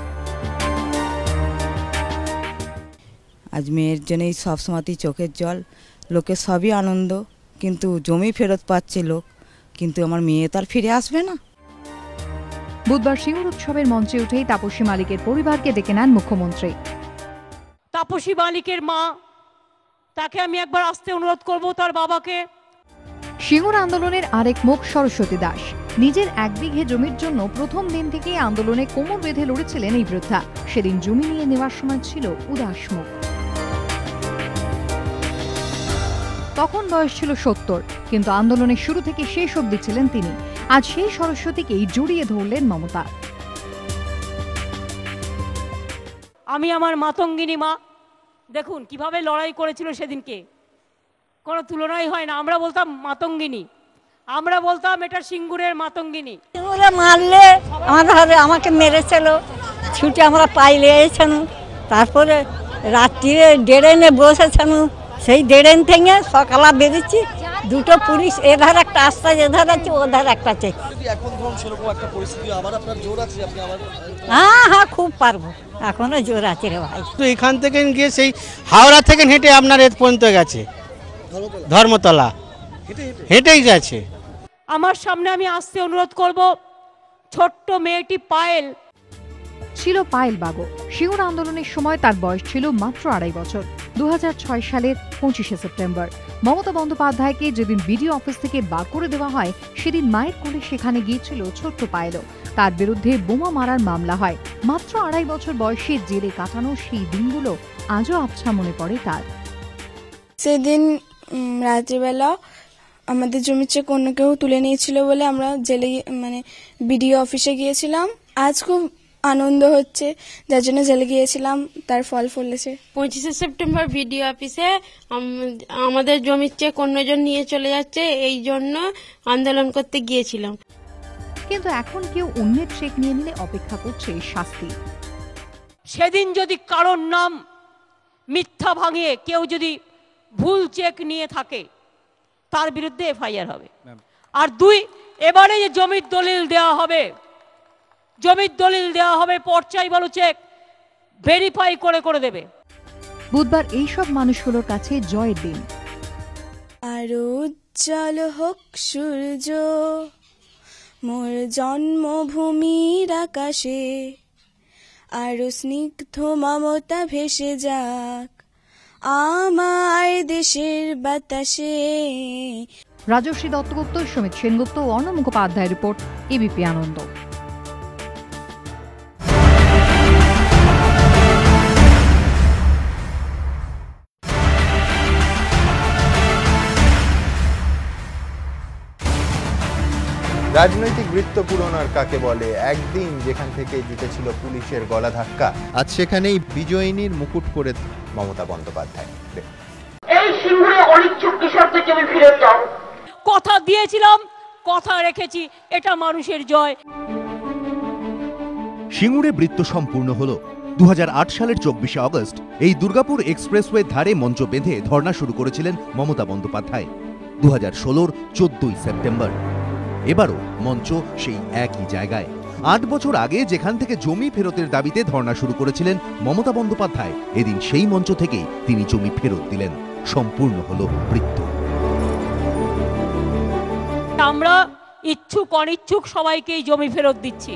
আজ মেয়ের জন্যই সবসময়তেই চোখের জল, লোকের সবই আনন্দ, কিন্তু জমি ফেরত পাচ্ছে লোক, কিন্তু আমার মেয়ে তার ফিরে আসবে না। বুধবার সিঙ্গুর উৎসবের মঞ্চে উঠেই তাপসী মালিকের পরিবারকে ডেকে নেন মুখ্যমন্ত্রী। তাপসী মালিকের মা তাকে আমি একবার আসতে অনুরোধ করব, তার বাবাকে। সিঙ্গুর আন্দোলনের আরেক মুখ সরস্বতী দাস। নিজের 1 বিঘে জমির জন্য প্রথম দিন থেকেই আন্দোলনে কোমর বেঁধে লড়েছিলেন এই বৃদ্ধা। সেদিন জমি নিয়ে নেওয়ার সময় ছিল উদাস মুখ। তখন বয়স ছিল 70, কিন্তু আন্দোলনের শুরু থেকে শেষ অবধি ছিলেন তিনি। আজ সেই সরস্বতীকেই জড়িয়ে ধরলেন মমতা। আমি আমার মাতঙ্গিনী মা, দেখুন কিভাবে লড়াই করেছিল সেদিনকে, কোনো তুলনাই হয় না। আমরা বলতাম মাতঙ্গিনী, আমরা বলতাম এটা সিঙ্গুরের মাতঙ্গিনী। ওরা মারলে আমাকে মেরেছিল, ছুটে আমরা পাইলে এসেছেন, তারপরে রাত্রিরে ডেরেনে বসেছেন, সেই ডেরেন থেকে সকালে বেরিয়েছি, 2টো পুলিশ এধার একটা আসতে, এধার আছে, ওধার একটা আছে। হ্যাঁ হ্যাঁ, খুব পারবো, এখনো জোর আছে রে ভাই। তো এখান থেকে গিয়ে সেই হাওড়া থেকে হেঁটে আপনার এত পর্যন্ত গেছে, ধর্মতলা হেঁটেই গেছে। আমার সামনে আমি আসতে অনুরোধ করব ছোট্ট মেয়েটি পায়েল। ছিল পায়েল বাবু। সিঙ্গুর আন্দোলনের সময় তার বয়স ছিল মাত্র 2.5 বছর। 2006 সালের 25শে সেপ্টেম্বর মমতা বন্দ্যোপাধ্যায়কে যেদিন বিডিও অফিস থেকে বার করে দেওয়া হয়, সেদিন মায়ের কোলে সেখানে গিয়েছিল ছোট্ট পায়েলও। তার বিরুদ্ধে বোমা মারার মামলা হয়। মাত্র 2.5 বছর বয়সে জেলে কাটানো সেই দিনগুলো আজও আবছা মনে পড়ে তার। সেদিন রাত্রিবেলা আমাদের জমির চেক অন্য কেউ তুলে নিয়েছিল বলে আমরা জেলে বিডিও অফিসে গিয়েছিলাম। আজ খুব আনন্দ হচ্ছে, যার জন্য জেলে গিয়েছিলাম তার ফল ফলেছে। 25শে সেপ্টেম্বর বিডিও অফিসে আমাদের জমির চেক অন্যজন নিয়ে চলে যাচ্ছে, এই জন্য আন্দোলন করতে গিয়েছিলাম। কিন্তু এখন কেউ অন্যের চেক নিয়ে নিলে অপেক্ষা করছে শাস্তি। সেদিন যদি কারোর নাম মিথ্যা ভাঙিয়ে কেউ যদি ভুল চেক নিয়ে থাকে, তার বিরুদ্ধে এফআইআর হবে। আর 2, এবারে যে জমির দলিল দেওয়া হবে, জমির দলিল দেওয়া হবে, পর্চাই বলো চেক ভেরিফাই করে দেবে। বুধবার এইসব মানুষগুলোর কাছে জয়ের দিন। আরো উজ্জ্বল হোক সূর্য মোর জন্মভূমির আকাশে, আরো স্নিগ্ধ মমতা ভেসে যাক আমার দেশের বাতাসে। রাজশ্রী দত্তগুপ্ত, সমিত সেনগুপ্ত ও অর্ণ মুখোপাধ্যায়ের রিপোর্ট, এবিপি আনন্দ। রাজনৈতিক বৃত্ত পূরণ আর কাকে বলে? একদিন যেখান থেকে জিতেছিল পুলিশের গলা ধাক্কা, আজ সেখানেই বিজয়িনীর মুকুট করে মমতা বন্দ্যোপাধ্যায়। এই সিঙ্গুরে অনিচ্ছুক কৃষকদের জমি ফিরে দাও। কথা দিয়েছিলাম, কথা রেখেছি, এটা মানুষের জয়। সিঙ্গুরে বৃত্ত সম্পূর্ণ হলো। 2008 সালের 24শে আগস্ট এই দুর্গাপুর এক্সপ্রেসওয়ে ধারে মঞ্চ বেঁধে ধর্ণা শুরু করেছিলেন মমতা বন্দ্যোপাধ্যায়। 2016-র 14ই সেপ্টেম্বর এবারও মঞ্চ সেই একই জায়গায়। 8 বছর আগে যেখান থেকে জমি ফেরতের দাবিতে ধর্ণা শুরু করেছিলেন মমতা বন্দ্যোপাধ্যায়, এদিন সেই মঞ্চ থেকেই তিনি জমি ফেরত দিলেন। সম্পূর্ণ হলো বৃত্ত। আমরা ইচ্ছুক অনিচ্ছুক সবাইকেই জমি ফেরত দিচ্ছি।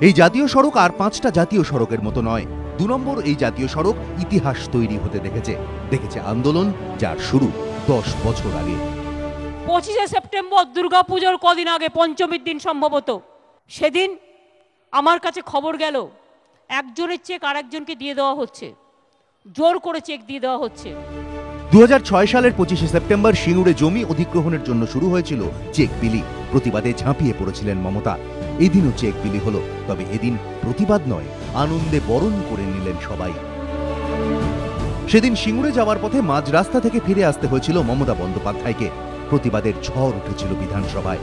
এই জাতীয় সড়ক আর 5টা জাতীয় সড়কের মতো নয়। 2 নম্বর এই জাতীয় সড়ক ইতিহাস তৈরি হতে দেখেছে আন্দোলন যার শুরু 10 বছর আগে। 25শে সেপ্টেম্বর দুর্গাপুজোর কদিন আগে, পঞ্চমীর দিন সম্ভবত, সেদিন আমার কাছে খবর গেল একজনের চেক আরেকজনকে দিয়ে দেওয়া হচ্ছে, জোর করে চেক দিয়ে দেওয়া হচ্ছে। 2006 সালের 25শে সেপ্টেম্বর সিঙ্গুরে জমি অধিগ্রহণের জন্য শুরু হয়েছিল চেক বিলি। প্রতিবাদে ঝাঁপিয়ে পড়েছিলেন মমতা। এদিনও চেক বিলি হলো, তবে এদিন প্রতিবাদ নয়, আনন্দে বরণ করে নিলেন সবাই। সেদিন সিঙ্গুরে যাওয়ার পথে মাঝ রাস্তা থেকে ফিরে আসতে হয়েছিল মমতা বন্দ্যোপাধ্যায়কে। প্রতিবাদের ঝড় উঠেছিল বিধানসভায়।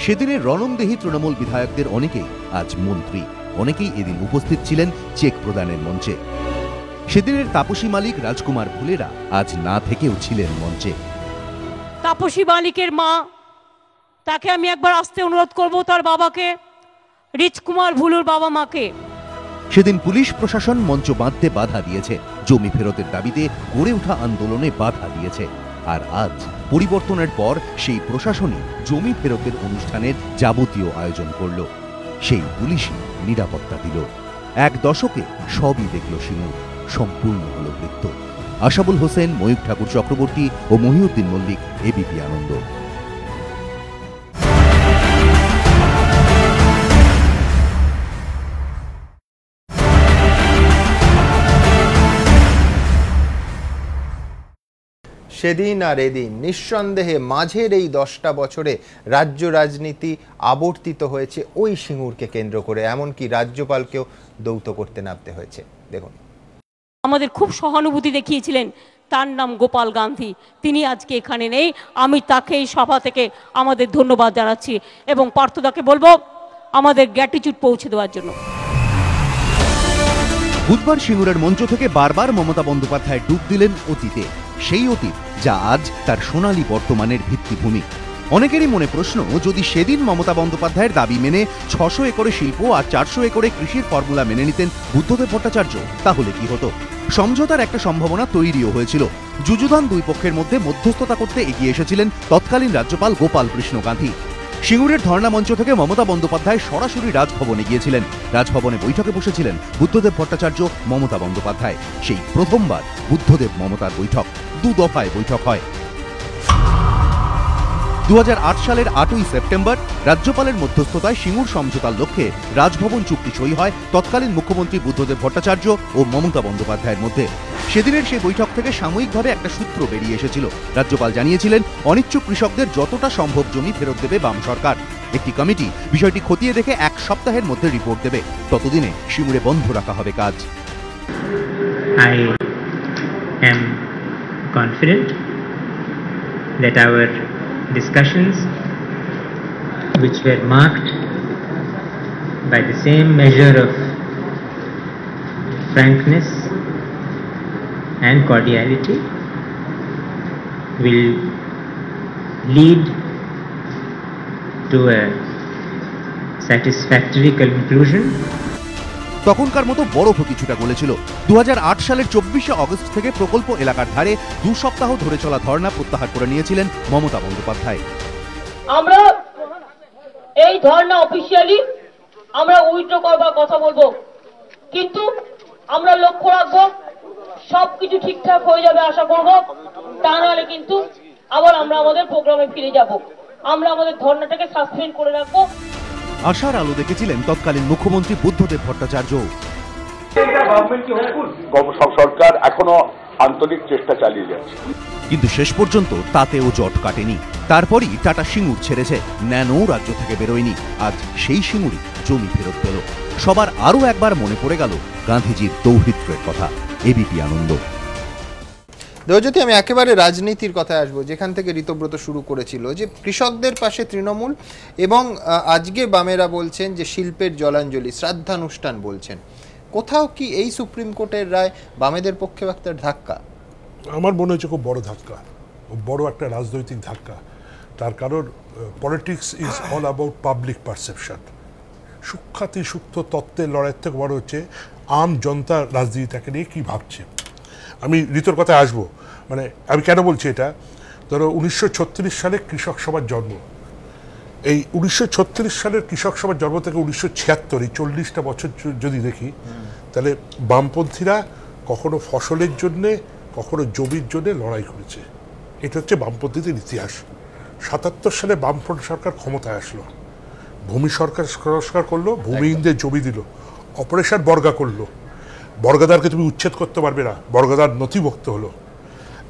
সেদিনের রণংদেহী তৃণমূল বিধায়কদের অনেকেই আজ মন্ত্রী, অনেকেই এদিন উপস্থিত ছিলেন চেক প্রদানের মঞ্চে। সেদিনের তাপসী মালিক, রাজকুমার ভুলেরা আজ না থেকেও ছিলেন মঞ্চে। তাপসী মালিকের মা, তাকে আমি একবার আসতে অনুরোধ করব, তার বাবাকে, রিজকুমার ভুলুর বাবা মাকে। সেদিন পুলিশ প্রশাসন মঞ্চ বাঁধতে বাধা দিয়েছে, জমি ফেরতের দাবিতে গড়ে ওঠা আন্দোলনে বাধা দিয়েছে। আর আজ পরিবর্তনের পর সেই প্রশাসনই জমি ফেরতের অনুষ্ঠানের যাবতীয় আয়োজন করল, সেই পুলিশই নিরাপত্তা দিল। এক দশকে সবই দেখল সিঙ্গুর, সম্পূর্ণ হলো বৃত্ত। আশাবুল হোসেন, ময়ূর ঠাকুর চক্রবর্তী ও মহিউদ্দিন মল্লিক, এবিপি আনন্দ। সেদিন আর এদিন নিঃসন্দেহে মাঝের এই 10টা বছরে রাজ্য রাজনীতি আবর্তিত হয়েছে ওই সিঙ্গুরকে কেন্দ্র করে, এমনকি রাজ্যপালকেও দৌত করতে নামতে হয়েছে। দেখুন, আমাদের খুব সহানুভূতি দেখিয়েছিলেন, তার নাম গোপাল গান্ধী, তিনি আজকে এখানে নেই। আমি তাকে এই সভা থেকে আমাদের ধন্যবাদ জানাচ্ছি এবং পার্থদাকে বলবো আমাদের গ্র্যাটিটিউড পৌঁছে দেওয়ার জন্য। বুধবার সিঙ্গুরের মঞ্চ থেকে বারবার মমতা বন্দ্যোপাধ্যায় ডুব দিলেন অতীতে, সেই অতীত যা আজ তার সোনালী বর্তমানের ভিত্তিভূমি। অনেকেরই মনে প্রশ্ন, যদি সেদিন মমতা বন্দ্যোপাধ্যায়ের দাবি মেনে 600 একরে শিল্প আর 400 একরে কৃষির ফর্মুলা মেনে নিতেন বুদ্ধদেব ভট্টাচার্য, তাহলে কি হতো? সমঝোতার একটা সম্ভাবনা তৈরিও হয়েছিল। যুযুধান দুই পক্ষের মধ্যে মধ্যস্থতা করতে এগিয়ে এসেছিলেন তৎকালীন রাজ্যপাল গোপাল কৃষ্ণ গান্ধী। সিঙ্গুরের ধর্ণা মঞ্চ থেকে মমতা বন্দ্যোপাধ্যায় সরাসরি রাজভবনে গিয়েছিলেন। রাজভবনে বৈঠকে বসেছিলেন বুদ্ধদেব ভট্টাচার্য, মমতা বন্দ্যোপাধ্যায়। সেই প্রথমবার বুদ্ধদেব মমতার বৈঠক, 2 দফায় বৈঠক হয়। 2008 সালের 8ই সেপ্টেম্বর রাজ্যপালের মধ্যস্থতায় সিঙ্গুর সমঝোতার লক্ষ্যে রাজভবন চুক্তি সই হয় তৎকালীন মুখ্যমন্ত্রী বুদ্ধদেব ভট্টাচার্য ও মমতা বন্দ্যোপাধ্যায়ের মধ্যে। সেদিনের সেই বৈঠক থেকে সাময়িকভাবে একটা সূত্র বেরিয়ে এসেছিল। রাজ্যপাল জানিয়েছিলেন অনিচ্ছুক কৃষকদের যতটা সম্ভব জমি ফেরত দেবে বাম সরকার। একটি কমিটি বিষয়টি খতিয়ে দেখে 1 সপ্তাহের মধ্যে রিপোর্ট দেবে। ততদিনে সিঙ্গুরে বন্ধ রাখা হবে কাজ। I am confident that our discussions, which were marked by the same measure of frankness and cordiality, will lead to a satisfactory conclusion. তখনকার মতো বরফও কিছুটা গলেছিল। 2008 সালের 24শে আগস্ট থেকে প্রকল্প এলাকার ধারে 2 সপ্তাহ ধরে চলা ধর্ণা প্রত্যাহার করে নিয়েছিলেন মমতা বন্দ্যোপাধ্যায়। আমরা এই ধর্ণা অফিসিয়ালি আমরা উইথড্র করবার কথা বলবো, কিন্তু আমরা লক্ষ্য রাখবো সবকিছু ঠিকঠাক হয়ে যাবে আশা করব, তা নাহলে কিন্তু আবার আমরা আমাদের প্রোগ্রামে ফিরে যাব। আমরা আমাদের ধর্ণাটাকে সাসপেন্ড করে রাখবো। আশার আলো দেখেছিলেন তৎকালীন মুখ্যমন্ত্রী বুদ্ধদেব ভট্টাচার্য। সরকার এখনো আন্তরিক চেষ্টা চালিয়ে যাচ্ছে, কিন্তু শেষ পর্যন্ত তাতেও জট কাটেনি। তারপরই টাটা সিঙ্গুর ছেড়েছে, ন্যানো রাজ্য থেকে বেরোয়নি। আজ সেই সিঙ্গুরই জমি ফেরত পেল। সবার আরও একবার মনে পড়ে গেল গান্ধীজির দৌহিত্রের কথা। এবিপি আনন্দ। দেবজ্যোতি, আমি একেবারে রাজনীতির কথায় আসবো, যেখান থেকে ঋতব্রত শুরু করেছিল, যে কৃষকদের পাশে তৃণমূল এবং আজকে বামেরা বলছেন যে শিল্পের জলাঞ্জলি, শ্রাদ্ধানুষ্ঠান বলছেন। কোথাও কি এই সুপ্রিম কোর্টের রায় বামেদের পক্ষে একটা ধাক্কা? আমার মনে হচ্ছে খুব বড় ধাক্কা, বড় একটা রাজনৈতিক ধাক্কা। তার কারণ politics is all about public perception. সুখ্যাতি সুপ্ত তত্ত্বের লড়াইয়ের থেকে বড় হচ্ছে আম জনতা রাজনীতিটাকে নিয়ে কী ভাবছে। আমি ঋতুর কথায় আসবো, মানে আমি কেন বলছি এটা, ধরো 1936 সালে কৃষক সভার জন্ম। এই 1936 সালের কৃষক সভার জন্ম থেকে 1976, এই 40টা বছর যদি দেখি, তাহলে বামপন্থীরা কখনো ফসলের জন্যে কখনো জমির জন্যে লড়াই করেছে। এটা হচ্ছে বামপন্থীদের ইতিহাস। 77 সালে বামফ্রন্ট সরকার ক্ষমতায় আসলো, ভূমি সরকার সংস্কার করলো, ভূমিহীনদের জমি দিল, অপারেশন বর্গা করলো। বর্গাদারকে তুমি উচ্ছেদ করতে পারবে না, বর্গাদার নথিভুক্ত হলো,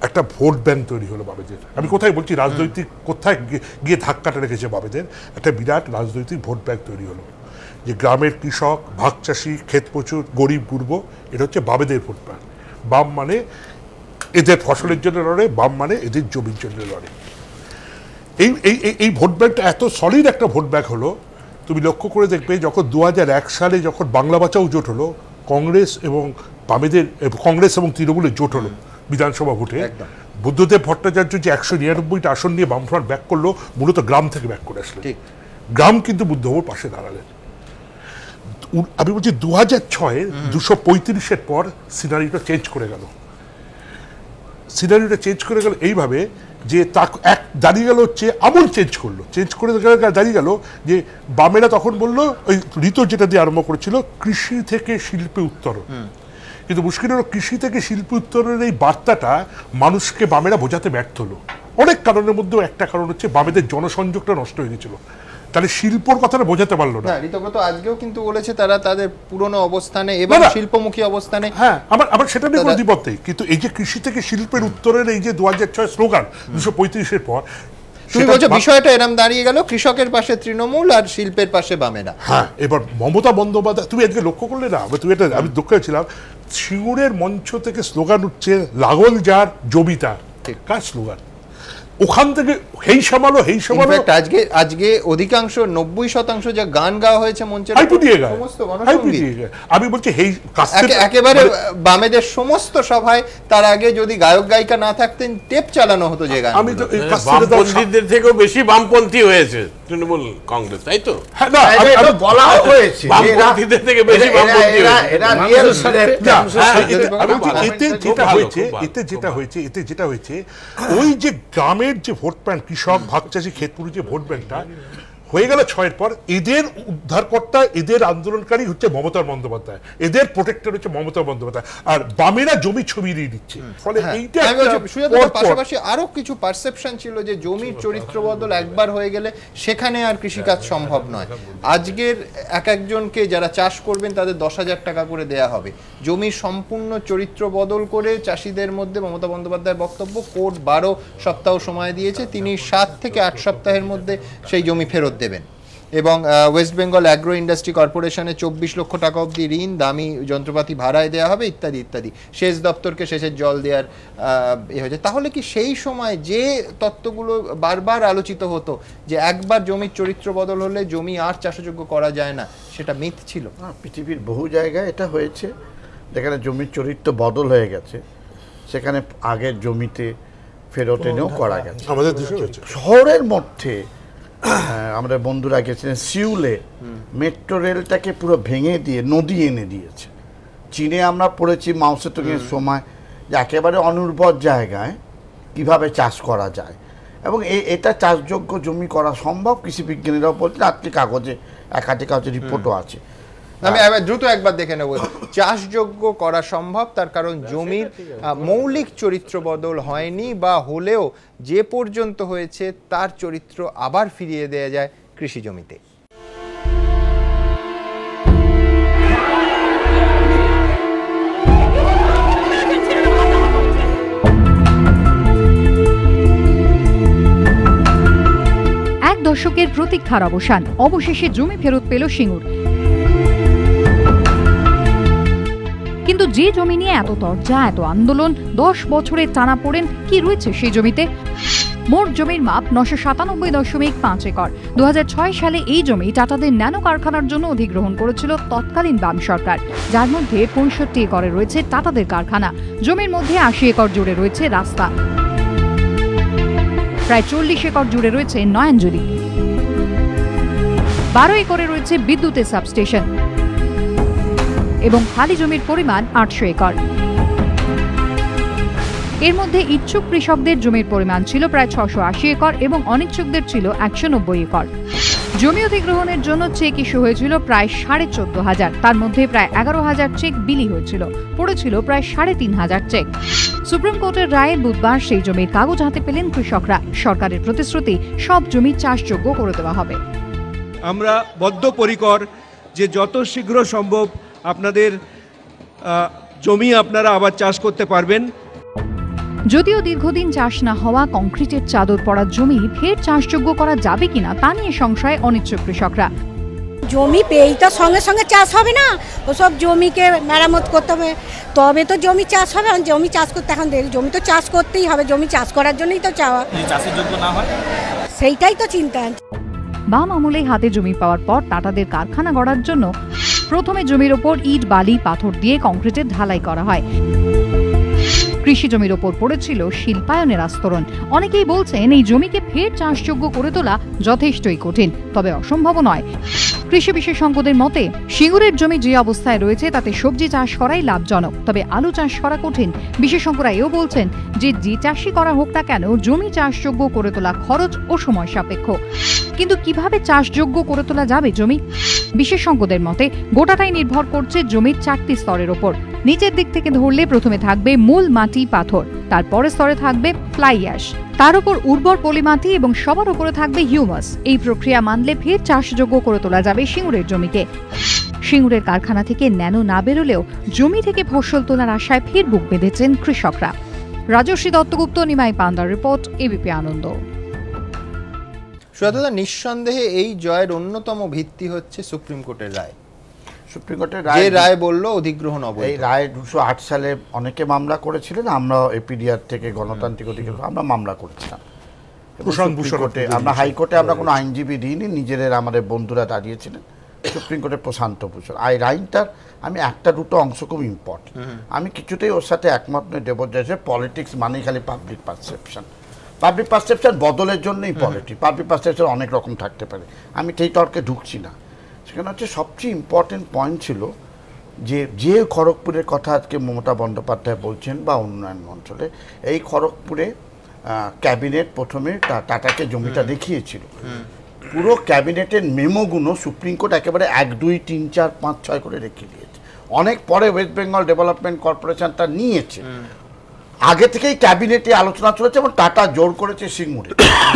একটা ভোট ব্যাংক তৈরি হলো বামেদের। আমি কোথায় বলছি, রাজনৈতিক কোথায় গিয়ে ধাক্কাটা রেখেছে বামেদের, একটা বিরাট রাজনৈতিক ভোট ব্যাংক তৈরি হলো, যে গ্রামের কৃষক, ভাগ চাষি, ক্ষেত প্রচুর, গরিব গুরব, এটা হচ্ছে বামেদের ভোট ব্যাংক। বাম মানে এদের ফসলের জন্য লড়ে, বাম মানে এদের জমির জন্য লড়ে। এই ভোট ব্যাংকটা এত সলিড একটা ভোট ব্যাংক হলো, তুমি লক্ষ্য করে দেখবে যখন 2001 সালে যখন বাংলা বাঁচাও জোট হলো, কংগ্রেস এবং বামেদের, কংগ্রেস এবং তৃণমূলের জোট হলো বিধানসভা ভোটে, বুদ্ধদেব ভট্টাচার্য যে 199টা আসন নিয়ে বামফ্রন্ট ব্যাক করলো, মূলত গ্রাম থেকে ব্যাক করে আসলো। গ্রাম কিন্তু বুদ্ধবাবুর পাশে দাঁড়ালেন। আমি বলছি 2006-এ 235-এর পর সিনারিটা চেঞ্জ করে গেল। সিনারিওটা চেঞ্জ করে গেল এইভাবে যে এক দাঁড়িয়ে গেল হচ্ছে আমল চেঞ্জ করে দাঁড়িয়ে গেল যে বামেরা তখন বললো ওই ঋতু যেটা দিয়ে আরম্ভ করেছিল কৃষি থেকে শিল্পে উত্তরণ, কিন্তু মুশকিল হলো কৃষি থেকে শিল্পে উত্তরণের এই বার্তাটা মানুষকে বামেরা বোঝাতে ব্যর্থ হলো। অনেক কারণের মধ্যেও একটা কারণ হচ্ছে বামেদের জনসংযোগটা নষ্ট হয়ে গেছিল, তাহলে শিল্পর কথাটা বোঝাতে পারলো না। ঋতব্রত আজকেও কিন্তু বলেছে তারা তাদের পুরনো অবস্থানে এবং শিল্পমুখী অবস্থানে। হ্যাঁ, আমার সেটা নিয়ে কোনো দ্বিমত নেই, কিন্তু এই যে কৃষি থেকে শিল্পের উত্তরের এই যে 2006 স্লোগান 235-এর পর, তুমি বলছো বিষয়টা এরকম দাঁড়িয়ে গেল কৃষকের পাশে তৃণমূল আর শিল্পের পাশে বামেরা। হ্যাঁ, এবার মমতা বন্দ্যোপাধ্যায় তুমি আজকে লক্ষ্য করলে না, তুমি এটা আমি দুঃখে ছিলাম, সিঙ্গুরের মঞ্চ থেকে স্লোগান উঠছে লাগল যার জমিতা, কার স্লোগান? ওখান থেকে হেই সামালো আজকে অধিকাংশ 90% যা গান গাওয়া হয়েছে মঞ্চে সমস্ত আমি বলছি একেবারে বামেদের সমস্ত সভায় তার আগে যদি গায়ক গায়িকা না থাকতেন টেপ চালানো হতো যে গান। আমি তো বামপন্থীদের থেকেও বেশি বামপন্থী হয়েছে তৃণমূল কংগ্রেস, তাই তো? বলা হয়েছে বামপন্থীদের থেকে বেশি বামপন্থী হয়েছে। এতে যেটা হয়েছে ওই যে গ্রামের যে ভোট ব্যাংক, কৃষক ভাগ চাষি ক্ষেতপুরি যে ভোট ব্যাংকটা হয়ে গেল 6-এর পর, এদের উদ্ধারকর্তা এদের আন্দোলনকারী হচ্ছে মমতা বন্দ্যোপাধ্যায়, এদের প্রোটেক্টর হচ্ছে মমতা বন্দ্যোপাধ্যায়, আর বামেরা জমি ছবি দিয়ে দিচ্ছে। ফলে এইটা পাশাপাশি আরো কিছু পারসেপশন ছিল যে জমির চরিত্র বদল একবার হয়ে গেলে সেখানে আর কৃষিকাজ সম্ভব নয়। আজকের একজনকে যারা চাষ করবেন তাদের 10,000 টাকা করে দেয়া হবে। জমির সম্পূর্ণ চরিত্র বদল করে চাষিদের মধ্যে মমতা বন্দ্যোপাধ্যায়ের বক্তব্য কোর্ট 12 সপ্তাহ সময় দিয়েছে, তিনি 7 থেকে 8 সপ্তাহের মধ্যে সেই জমি ফেরত দেবেন। এবং ওয়েস্ট বেঙ্গল অ্যাগ্রো ইন্ডাস্ট্রি কর্পোরেশনে 24 লক্ষ টাকা অবধি ঋণ, দামি যন্ত্রপাতি ভাড়ায় দেওয়া হবে ইত্যাদি ইত্যাদি। সেচ দপ্তরকে সেচের জল দেওয়ার হয়েছে। তাহলে কি সেই সময় যে তত্ত্বগুলো বারবার আলোচিত হতো যে একবার জমির চরিত্র বদল হলে জমি আর চাষযোগ্য করা যায় না, সেটা মিথ ছিল? পৃথিবীর বহু জায়গায় এটা হয়েছে যেখানে জমির চরিত্র বদল হয়ে গেছে, সেখানে আগের জমিতে ফেরত এনেও করা গেছে। আমাদের দেশে শহরের মধ্যে আমাদের বন্ধুরা গেছিলেন সিউলে, মেট্রো রেলটাকে পুরো ভেঙে দিয়ে নদী এনে দিয়েছে। চীনে আমরা পড়েছি মাও সেতুংয়ের সময় যে একেবারে অনুর্বর জায়গায় কিভাবে চাষ করা যায়, এবং এটা চাষযোগ্য জমি করা সম্ভব। কৃষি বিজ্ঞানীরাও বলছেন, আজকে কাগজে একাধিক রিপোর্টও আছে। আমি দ্রুত একবার দেখে নেব, চাষযোগ্য করা সম্ভব, তার কারণ জমির মৌলিক চরিত্র বদল হয়নি, বা হলেও যে পর্যন্ত হয়েছে তার চরিত্র আবার ফিরিয়ে দেয়া যায় কৃষি জমিতে। এক দশকের প্রতীক্ষার অবসান, অবশেষে জমি ফেরত পেল সিঙ্গুর। কিন্তু যে জমি নিয়ে এত চর্চা, এত আন্দোলন, 10 বছরের টানাপোড়েন, কি রয়েছে সেই জমিতে? মোট জমির মাপ 997.5 একর। 2006 সালে এই জমি টাটাদের ন্যানো কারখানার জন্য অধিগ্রহণ করেছিল তৎকালীন বাম সরকার, যার মধ্যে 65 একরে রয়েছে টাটাদের কারখানা। জমির মধ্যে 80 একর জুড়ে রয়েছে রাস্তা, প্রায় 40 একর জুড়ে রয়েছে নয়নজলি, 12 একরে রয়েছে বিদ্যুতের সাবস্টেশন, এবং খালি জমির পরিমাণ 800 একর। এর মধ্যে ইচ্ছুক কৃষকদের জমির পরিমাণ ছিল প্রায় 680 একর এবং অনিচ্ছুকদের ছিল 190 একর। জমি অধিগ্রহণের জন্য চেক ইস্যু হয়েছিল প্রায় 14,500, তার মধ্যে প্রায় 11,000 চেক বিলি হয়েছিল, পড়েছিল প্রায় 3,500 চেক। সুপ্রিম কোর্টের রায়ে বুধবার সেই জমির কাগজ হাতে পেলেন কৃষকরা। সরকারের প্রতিশ্রুতি, সব জমি চাষযোগ্য করে দেওয়া হবে। আমরা বদ্ধপরিকর যে যত শীঘ্র সম্ভব আপনাদের জমি আপনারা আবার চাষ করতে পারবেন। যদিও দীর্ঘদিন চাষ না হওয়া কংক্রিটের চাদর পড়া জমি ফের চাষযোগ্য করা যাবে কিনা তা নিয়ে সংশয়ে অনিচ্ছুক কৃষকরা। জমি পেয়েই তো সঙ্গে সঙ্গে চাষ হবে না, ওসব জমিকে মেরামত করতে হবে, তবে তো জমি চাষ হবে। জমি চাষ করতে এখন দেরি, জমি তো চাষ করতেই হবে, জমি চাষ করার জন্যই তো চাওয়া। চাষের যোগ্য না হয় সেইটাই তো চিন্তা। বাম আমলে হাতে জমি পাওয়ার পর টাটাদের কারখানা গড়ার জন্য প্রথমে জমির ওপর ইট, বালি, পাথর দিয়ে কংক্রিটের ঢালাই করা হয়। কৃষি জমির ওপর পড়েছিল শিল্পায়নের আস্তরণ। অনেকেই বলছেন এই জমিকে ফের চাষযোগ্য করে তোলা যথেষ্টই কঠিন, তবে অসম্ভব নয়। কৃষি বিশেষজ্ঞদের মতে সিঙ্গুরের জমি যে অবস্থায় রয়েছে তাতে সবজি চাষ করাই লাভজনক, তবে আলু চাষ করা কঠিন। বিশেষজ্ঞরা এও বলছেন যে চাষই করা হোক না কেন জমি চাষযোগ্য করে তোলা খরচ ও সময় সাপেক্ষ। কিন্তু কিভাবে চাষযোগ্য করে তোলা যাবে জমি? বিশেষজ্ঞদের মতে গোটাটাই নির্ভর করছে জমির 4টি স্তরের ওপর। নিচের দিক থেকে ধরলে প্রথমে থাকবে মূল মাটি পাথর, তারপরে স্তরে থাকবে ফ্লাই অ্যাশ, তার উপর উর্বর পলিমাটি এবং সবার উপরে থাকবে হিউমাস। এই প্রক্রিয়া মানলে ফের চাষযোগ্য করে তোলা যাবে সিঙ্গুরের জমিকে। সিঙ্গুরের কারখানা থেকে ন্যানো না বেরোলেও জমি থেকে ফসল তোলার আশায় ফের বুক বেঁধেছেন কৃষকরা। রাজশ্রী দত্তগুপ্ত, নিমাই পান্ডার রিপোর্ট, এবিপি আনন্দ। সুজাতা, নিঃসন্দেহে এই জয়ের অন্যতম ভিত্তি হচ্ছে সুপ্রিম কোর্টের রায়। সুপ্রিম কোর্টের যে রায় বললো অধিগ্রহণ অবৈধ। এই রায় 208 সালে অনেকে মামলা করেছিলেন, আমরা এপিডিআর থেকে গণতান্ত্রিক অধিকার আমরা মামলা করেছিলাম। আমরা হাইকোর্টে আমরা কোনো আইনজীবী দিইনি, নিজেদের আমাদের বন্ধুরা দাঁড়িয়েছিলেন। সুপ্রিম কোর্টের প্রশান্ত ভূষণ এই আইনটার আমি একটা দুটো অংশ খুব ইম্পর্টেন্ট, আমি কিছুতেই ওর সাথে একমত নই দেবজ্যোতির। পলিটিক্স মানেই খালি পাবলিক পারসেপশন, পাবলিক পারসেপশন বদলের জন্যই পলিটিক্স। পাবলিক পারসেপশন অনেক রকম থাকতে পারে, আমি সেই তর্কে ঢুকছি না। সেখানে হচ্ছে সবচেয়ে ইম্পর্টেন্ট পয়েন্ট ছিল যে খড়গপুরের কথা আজকে মমতা বন্দ্যোপাধ্যায় বলছেন বা উন্নয়ন অঞ্চলে, এই খড়গপুরে ক্যাবিনেট প্রথমে টাটাকে জমিটা দেখিয়েছিল। পুরো ক্যাবিনেটের মেমোগুলো সুপ্রিম কোর্ট একেবারে 1, 2, 3, 4, 5, 6 করে রেখে দিয়েছে। অনেক পরে ওয়েস্ট বেঙ্গল ডেভেলপমেন্ট কর্পোরেশনটা নিয়েছে, আগে থেকেই ক্যাবিনেটে আলোচনা চলেছে এবং টাটা জোর করেছে সিঙ্গুরে।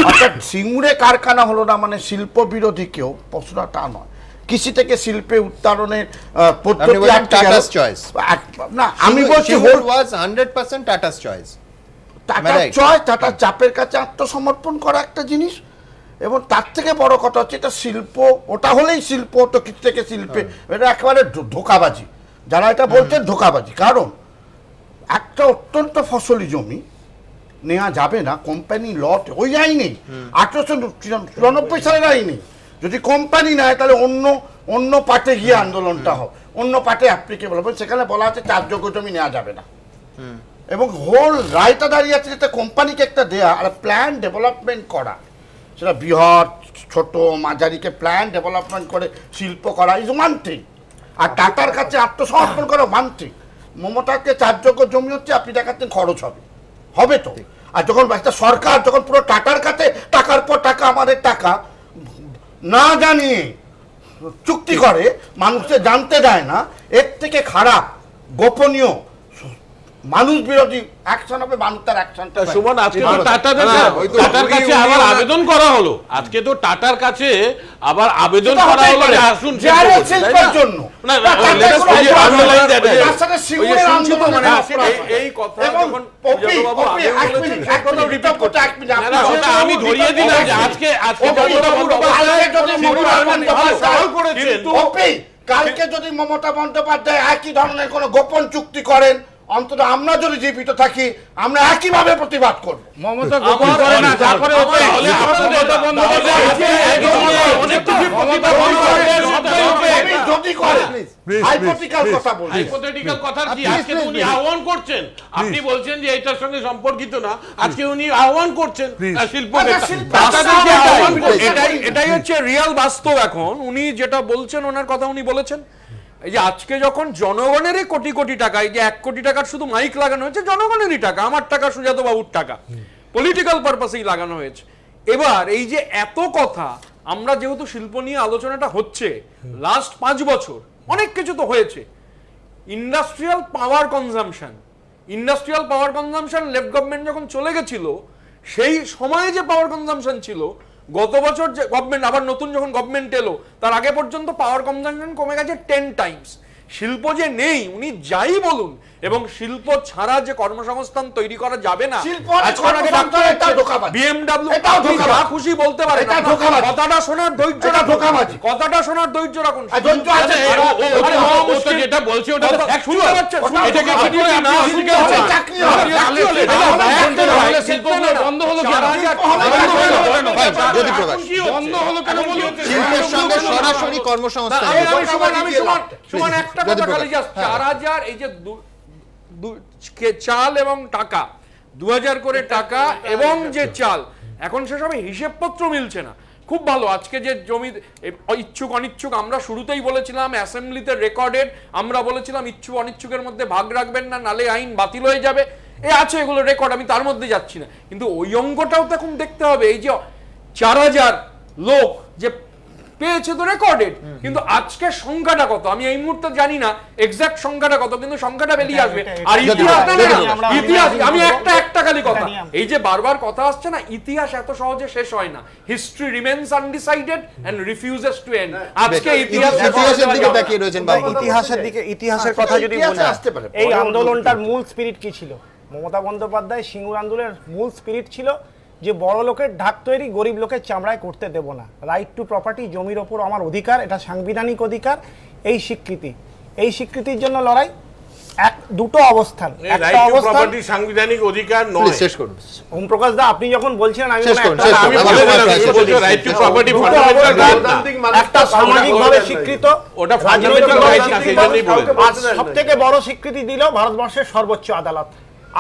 অর্থাৎ সিঙ্গুরে কারখানা হলো না মানে শিল্প বিরোধী কেউ, প্রশ্নটা তা নয়। কৃষি থেকে শিল্পে উত্তরণের পদ্ধতি না, আমি বলছি 100% টাটাস চয়েস। টাটার চাপের কাছে আত্মসমর্পণ করা একটা জিনিস, এবং তার থেকে বড় কথা হচ্ছে এটা শিল্প, ওটা হলেই শিল্প তো কৃষি থেকে শিল্পে, এটা একেবারে ধোকাবাজি। যারা এটা বলছেন ধোকাবাজি, কারণ একটা অত্যন্ত ফসলি জমি নেওয়া যাবে না কোম্পানি লট, ওই আইনে 1894 সালের আইনে যদি কোম্পানি নেয় তাহলে অন্য পার্টে গিয়ে আন্দোলনটা হবে, অন্য পার্টে অ্যাপ্লিকেবল হবে। সেখানে বলা আছে চাষযোগ্য জমি নেওয়া যাবে না, এবং হোল রায়টা দাঁড়িয়ে আছে যেটা কোম্পানিকে একটা দেয়া আর প্ল্যান ডেভেলপমেন্ট করা, সেটা বৃহৎ ছোট মাঝারিকে প্ল্যান ডেভেলপমেন্ট করে শিল্প করা ইজ ওয়ান থিং, আর টাটার কাছে আত্মসমর্পণ করা ওয়ান থিং। মমতাকে চাষযোগ্য জমি হচ্ছে আপনি দেখাচ্ছেন খরচ হবে তো, আর যখন একটা সরকার যখন পুরো টাটার কাছে টাকার পর টাকা আমাদের টাকা না জানিয়ে চুক্তি করে, মানুষকে জানতে দেয় না, এর থেকে খারাপ গোপনীয় মানুষ বিরোধী অ্যাকশন হবে, মানুষ তার অ্যাকশনটা। সুমন, আজকে তো টাটার কাছে আবার আবেদন করা হলো, আজকে তো টাটার কাছে আবার আবেদন করা হলো যে আসুন শিল্পের জন্য এই কথা যখন আমি ধরিয়ে দিলাম যে আজকে কালকে যদি মমতা বন্দ্যোপাধ্যায় একই ধরনের কোন গোপন চুক্তি করেন, অন্তত আমরা যদি জীবিত থাকি আমরা একইভাবে প্রতিবাদ করবো। মমতা গোপন করে না, তারপরে যদি করে হাইপোথেটিক্যাল কথা বলছেন, হাইপোথেটিক্যাল কথা কি আজকে উনি আহ্বান করছেন, আপনি বলছেন যে এটার সঙ্গে সম্পর্কিত না, আজকে উনি আহ্বান করছেন শিল্পকে, এটাই হচ্ছে রিয়াল বাস্তব। এখন উনি যেটা বলছেন, ওনার কথা উনি বলেছেন, এই যে আজকে যখন জনগণেরই কোটি কোটি টাকা, এই যে 1 কোটি টাকার শুধু মাইক লাগানো হয়েছে, জনগণেরই টাকা, আমার টাকা, সুজাত বাবুর টাকা, পলিটিক্যাল পারপাসেই লাগানো হয়েছে। এবার এই যে এত কথা, আমরা যেহেতু শিল্প নিয়ে আলোচনাটা হচ্ছে, লাস্ট 5 বছর অনেক কিছু তো হয়েছে। Industrial power consumption left government যখন চলে গেছিল, সেই সময়ে যে পাওয়ার কনজাম্পশন ছিল, গত বছর যে গভর্নমেন্ট, আবার নতুন যখন গভর্নমেন্ট এলো, তার আগে পর্যন্ত পাওয়ার কনজাম্পশন কমে গেছে 10 টাইমস। শিল্প যে নেই, উনি যাই বলুন, এবং শিল্প ছাড়া যে কর্মসংস্থান তৈরি করা যাবে না, খুশি বলতে পারে, কথাটা শোনার ধৈর্য রাখুন, কথাটা শোনার ধৈর্য রাখুন। যেটা বলছি ওটা বন্ধ হলো কেন? শিল্পের সঙ্গে সরাসরি কর্মসংস্থান। একটা কথা খালি, 4000 এই যে চাল এবং টাকা, 2000 করে টাকা এবং যে চাল, এখন সেসব হিসেবপত্র মিলছে না। খুব ভালো। আজকে যে জমি ইচ্ছুক অনিচ্ছুক, আমরা শুরুতেই বলেছিলাম অ্যাসেম্বলিতে রেকর্ডেড, আমরা বলেছিলাম ইচ্ছুক অনিচ্ছুকের মধ্যে ভাগ রাখবেন না, নালে আইন বাতিল হয়ে যাবে। আছে এগুলো রেকর্ড, আমি তার মধ্যে যাচ্ছি না, কিন্তু ওই অঙ্কটাও তো এখন দেখতে হবে। এই যে 4000 লোক যে পেয়েছে তো রেকর্ডেড, কিন্তু আজকে সংখ্যাটা কত আমি এই মুহূর্তে জানি না, এক্সাক্ট সংখ্যাটা কত, কিন্তু সংখ্যাটা বেরিয়ে আসবে। আর ইতিহাস আমি একটা খালি কথা, এই যে বারবার কথা আসছে না, ইতিহাস এত সহজে শেষ হয় না। History remains undecided and refuses to end. আজকে ইতিহাসের দিকে তাকিয়ে রয়েছেন বাবু। ইতিহাসের কথা যদি বলি, এই আন্দোলনটার মূল স্পিরিট কি ছিল? মমতা বন্দ্যোপাধ্যায় সিঙ্গুর আন্দোলনের মূল স্পিরিট ছিল যে বড় লোকের ঢাক তৈরি গরিব লোকের চামড়ায় করতে দেব না, রাইট টু প্রপার্টি, জমির ওপর আমার অধিকার, এটা সাংবিধানিক অধিকার, এই স্বীকৃতির জন্য লড়াই। দুটো অবস্থান, একটা অবস্থান সাংবিধানিক অধিকার নয়। শেষ করুন ওম প্রকাশ দা, আপনি যখন বলছিলেন আমি রাইট টু প্রপার্টি একটা সামাজিকভাবে স্বীকৃত, ওটা সবথেকে বড় স্বীকৃতি দিল ভারতবর্ষের সর্বোচ্চ আদালত।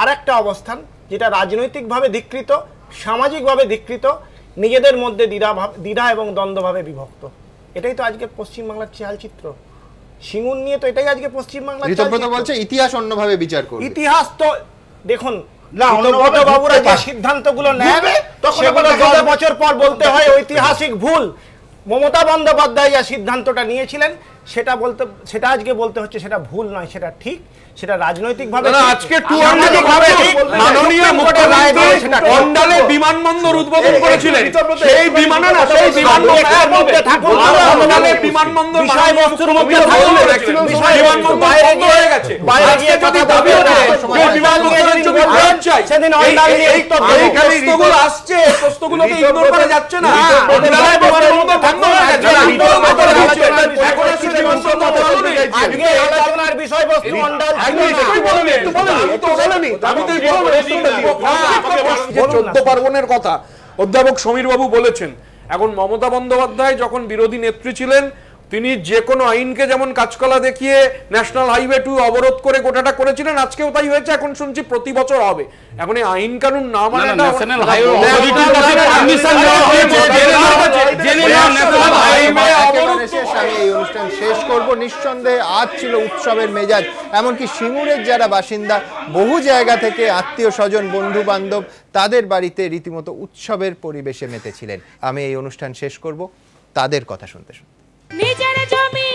আর একটা অবস্থান যেটা রাজনৈতিকভাবে ধিকৃত, সামাজিকভাবে ধিকৃত, নিজেদের মধ্যে দ্বিধা এবং দ্বন্দ্বভাবে বিভক্ত। এটাই তো আজকে পশ্চিমবাংলার চালচিত্র। সিঙ্গুর নিয়ে তো এটাই আজকে পশ্চিমবাংলার ঋতব্রত বলছে ইতিহাস অন্যভাবে বিচার করবে। ইতিহাস তো দেখুন, বাবুরা যে সিদ্ধান্তগুলো নেয় সেগুলো 10 বছর পর বলতে হয় ঐতিহাসিক ভুল। মমতা বন্দ্যোপাধ্যায় যে সিদ্ধান্তটা নিয়েছিলেন সেটা আজকে বলতে হচ্ছে সেটা ভুল নয়, সেটা ঠিক, সেটা রাজনৈতিকভাবে আজকে মাননীয় মুখ্যমন্ত্রী অন্ডালে বিমানবন্দর উদ্বোধন করেছিলেন, সেই বিমানবন্দরের মধ্যে থাকুন, অন্ডালে বিমানবন্দর বিষয়বস্তুর মধ্যে থাকুন, বিমানবন্দর বাইরে হয়ে গেছে, বাইরে গিয়ে যদি দাবি ওঠে যে বিমানবন্দরের জমি ফেরত চাই, সেদিন অন্ডাল নিয়ে এই প্রশ্নগুলো আসছে, প্রশ্নগুলোকে ইগনোর করা যাচ্ছে না। অন্ডালে বিমানবন্দর বন্ধ হয়ে গেছে, এখন আসছে বিমানবন্দর চালু নেই। আজকে আলোচনার বিষয়বস্তু অন্ডাল 14 পার্বণের কথা অধ্যাপক সমীর বাবু বলেছেন। এখন মমতা বন্দ্যোপাধ্যায় যখন বিরোধী নেত্রী ছিলেন, তিনি যে কোনো আইনকে যেমন কাজকলা দেখিয়ে ন্যাশনাল হাইওয়ে 2 অবরোধ করে গোটাটা করেছিলেন, আজকেও তাই হয়েছে। এখন শুনছি প্রতি বছর হবে। এখন এই আইন কানুন না মানে আমি এই অনুষ্ঠান শেষ করব। নিঃসন্দেহে আজ ছিল উৎসবের মেজাজ। এমনকি সিঙ্গুরের যারা বাসিন্দা, বহু জায়গা থেকে আত্মীয় স্বজন বন্ধু বান্ধব তাদের বাড়িতে রীতিমতো উৎসবের পরিবেশে মেতেছিলেন। আমি এই অনুষ্ঠান শেষ করব তাদের কথা শুনতে শুনতে। নিজের জমি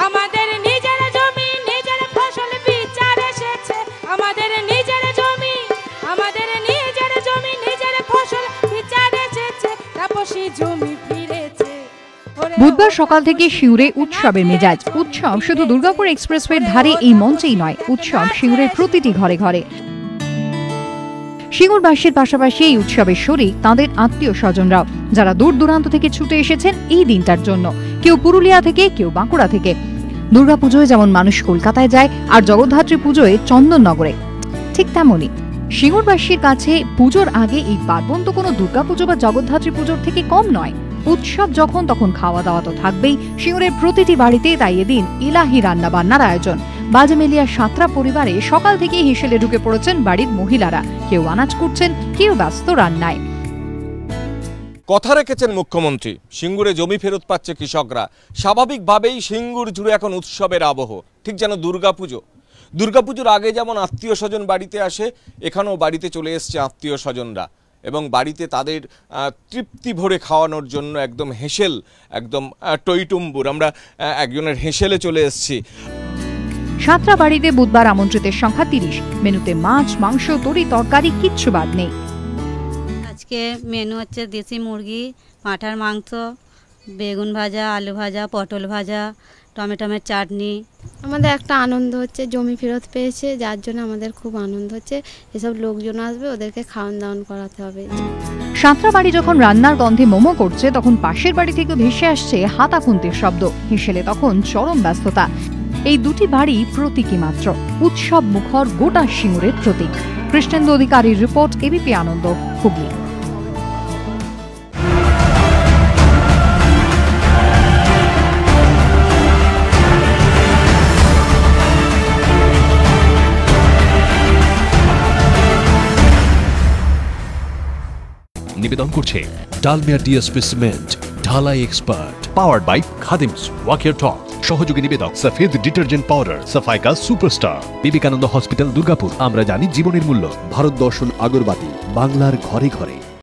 আমাদের, নিজের জমি নিজের ফসল বিচার এসেছে, আমাদের নিজের জমি আমাদের, নিজের জমি নিজের ফসল বিচার এসেছে, তাপসী জমি ফিরেছে। বুধবার সকাল থেকে সিঙ্গুরে উৎসবের মেজাজ। উৎসব শুধু দুর্গাপুর এক্সপ্রেসওয়ের ধারে এই মঞ্চেই নয়, উৎসব সিঙ্গুরের প্রতিটি ঘরে ঘরে। সিঙ্গুরবাসীর পাশাপাশি এই উৎসবের শরীক তাদের আত্মীয় স্বজনরাও, যারা দূর দূরান্ত থেকে ছুটে এসেছেন এই দিনটার জন্য। কেউ পুরুলিয়া থেকে, কেউ বাঁকুড়া থেকে। দুর্গাপুজোয় যেমন মানুষ কলকাতায় যায় আর জগদ্ধাত্রী পুজোয় চন্দননগরে, ঠিক তেমনই সিঙ্গুরবাসীর কাছে পুজোর আগে এই পার্বণ তো কোনো দুর্গাপুজো বা জগদ্ধাত্রী পুজোর থেকে কম নয়। উৎসব যখন তখন খাওয়া দাওয়া তো থাকবেই সিঙ্গুরের প্রতিটি বাড়িতে। তাই এদিন ইলাহি রান্না বান্নার আয়োজন। বাজেমেলিয়া সাঁতরা পরিবারে সকাল থেকে হেসেলে ঢুকে পড়েছেন বাড়ির মহিলারা। কেউ আনাজ কুটছেন, কেউ ব্যস্ত রান্নায়। কথা রেখেছেন মুখ্যমন্ত্রী, সিঙ্গুরে জমি ফেরত পাচ্ছে কৃষকরা। স্বাভাবিকভাবেই সিঙ্গুর জুড়ে এখন উৎসবের আবহ, ঠিক যেন দুর্গাপুজো। দুর্গাপুজোর আগে যেমন আত্মীয় স্বজন বাড়িতে আসে, এখানেও বাড়িতে চলে এসছে আত্মীয় স্বজনরা, এবং বাড়িতে তাদের তৃপ্তি ভরে খাওয়ানোর জন্য একদম হেসেল, একদম টইটুম্বুর। আমরা একজনের হেসেলে চলে এসেছি। সাঁতরা বাড়িতে বুধবার আমন্ত্রিতের সংখ্যা 30। মেনুতে মাছ, মাংস, তরি তরকারি কিচ্ছু বাদ নেই। আজকে মেনু হচ্ছে দেশি মুরগি, পাঁঠার মাংস, বেগুন ভাজা, আলু ভাজা, পটল ভাজা, টমেটোমের চাটনি। আমাদের একটা আনন্দ হচ্ছে, জমি ফেরত পেয়েছে, যার জন্য আমাদের খুব আনন্দ হচ্ছে। এসব লোকজন আসবে, ওদেরকে খাওয়ান দাওয়ান করাতে হবে। সাঁতরা বাড়ি যখন রান্নার গন্ধে মোমো করছে, তখন পাশের বাড়ি থেকে ভেসে আসছে হাতা খুন্তির শব্দ। হেসেলে তখন চরম ব্যস্ততা। এই দুটি বাড়ি প্রতীকী মাত্র, উৎসব মুখর গোটা সিঙ্গুরের প্রতীক। কৃষ্ণেন্দু অধিকারীর রিপোর্ট, এবিপি আনন্দ, হুগলি। নিবেদন করছে ডালমিয়া ডিএসপি সিমেন্ট, ঢালাই এক্সপার্ট, পাওয়ার্ড বাই খাদিমস ওয়াকিয়ার টপ, সহযোগী নিবেদক সফেদ ডিটারজেন্ট পাউডার, সাফাইকা সুপারস্টার, বিবেকানন্দ হসপিটাল দুর্গাপুর। আমরা জানি জীবনের মূল্য। ভারত দর্শন আগরবাতি, বাংলার ঘরে ঘরে।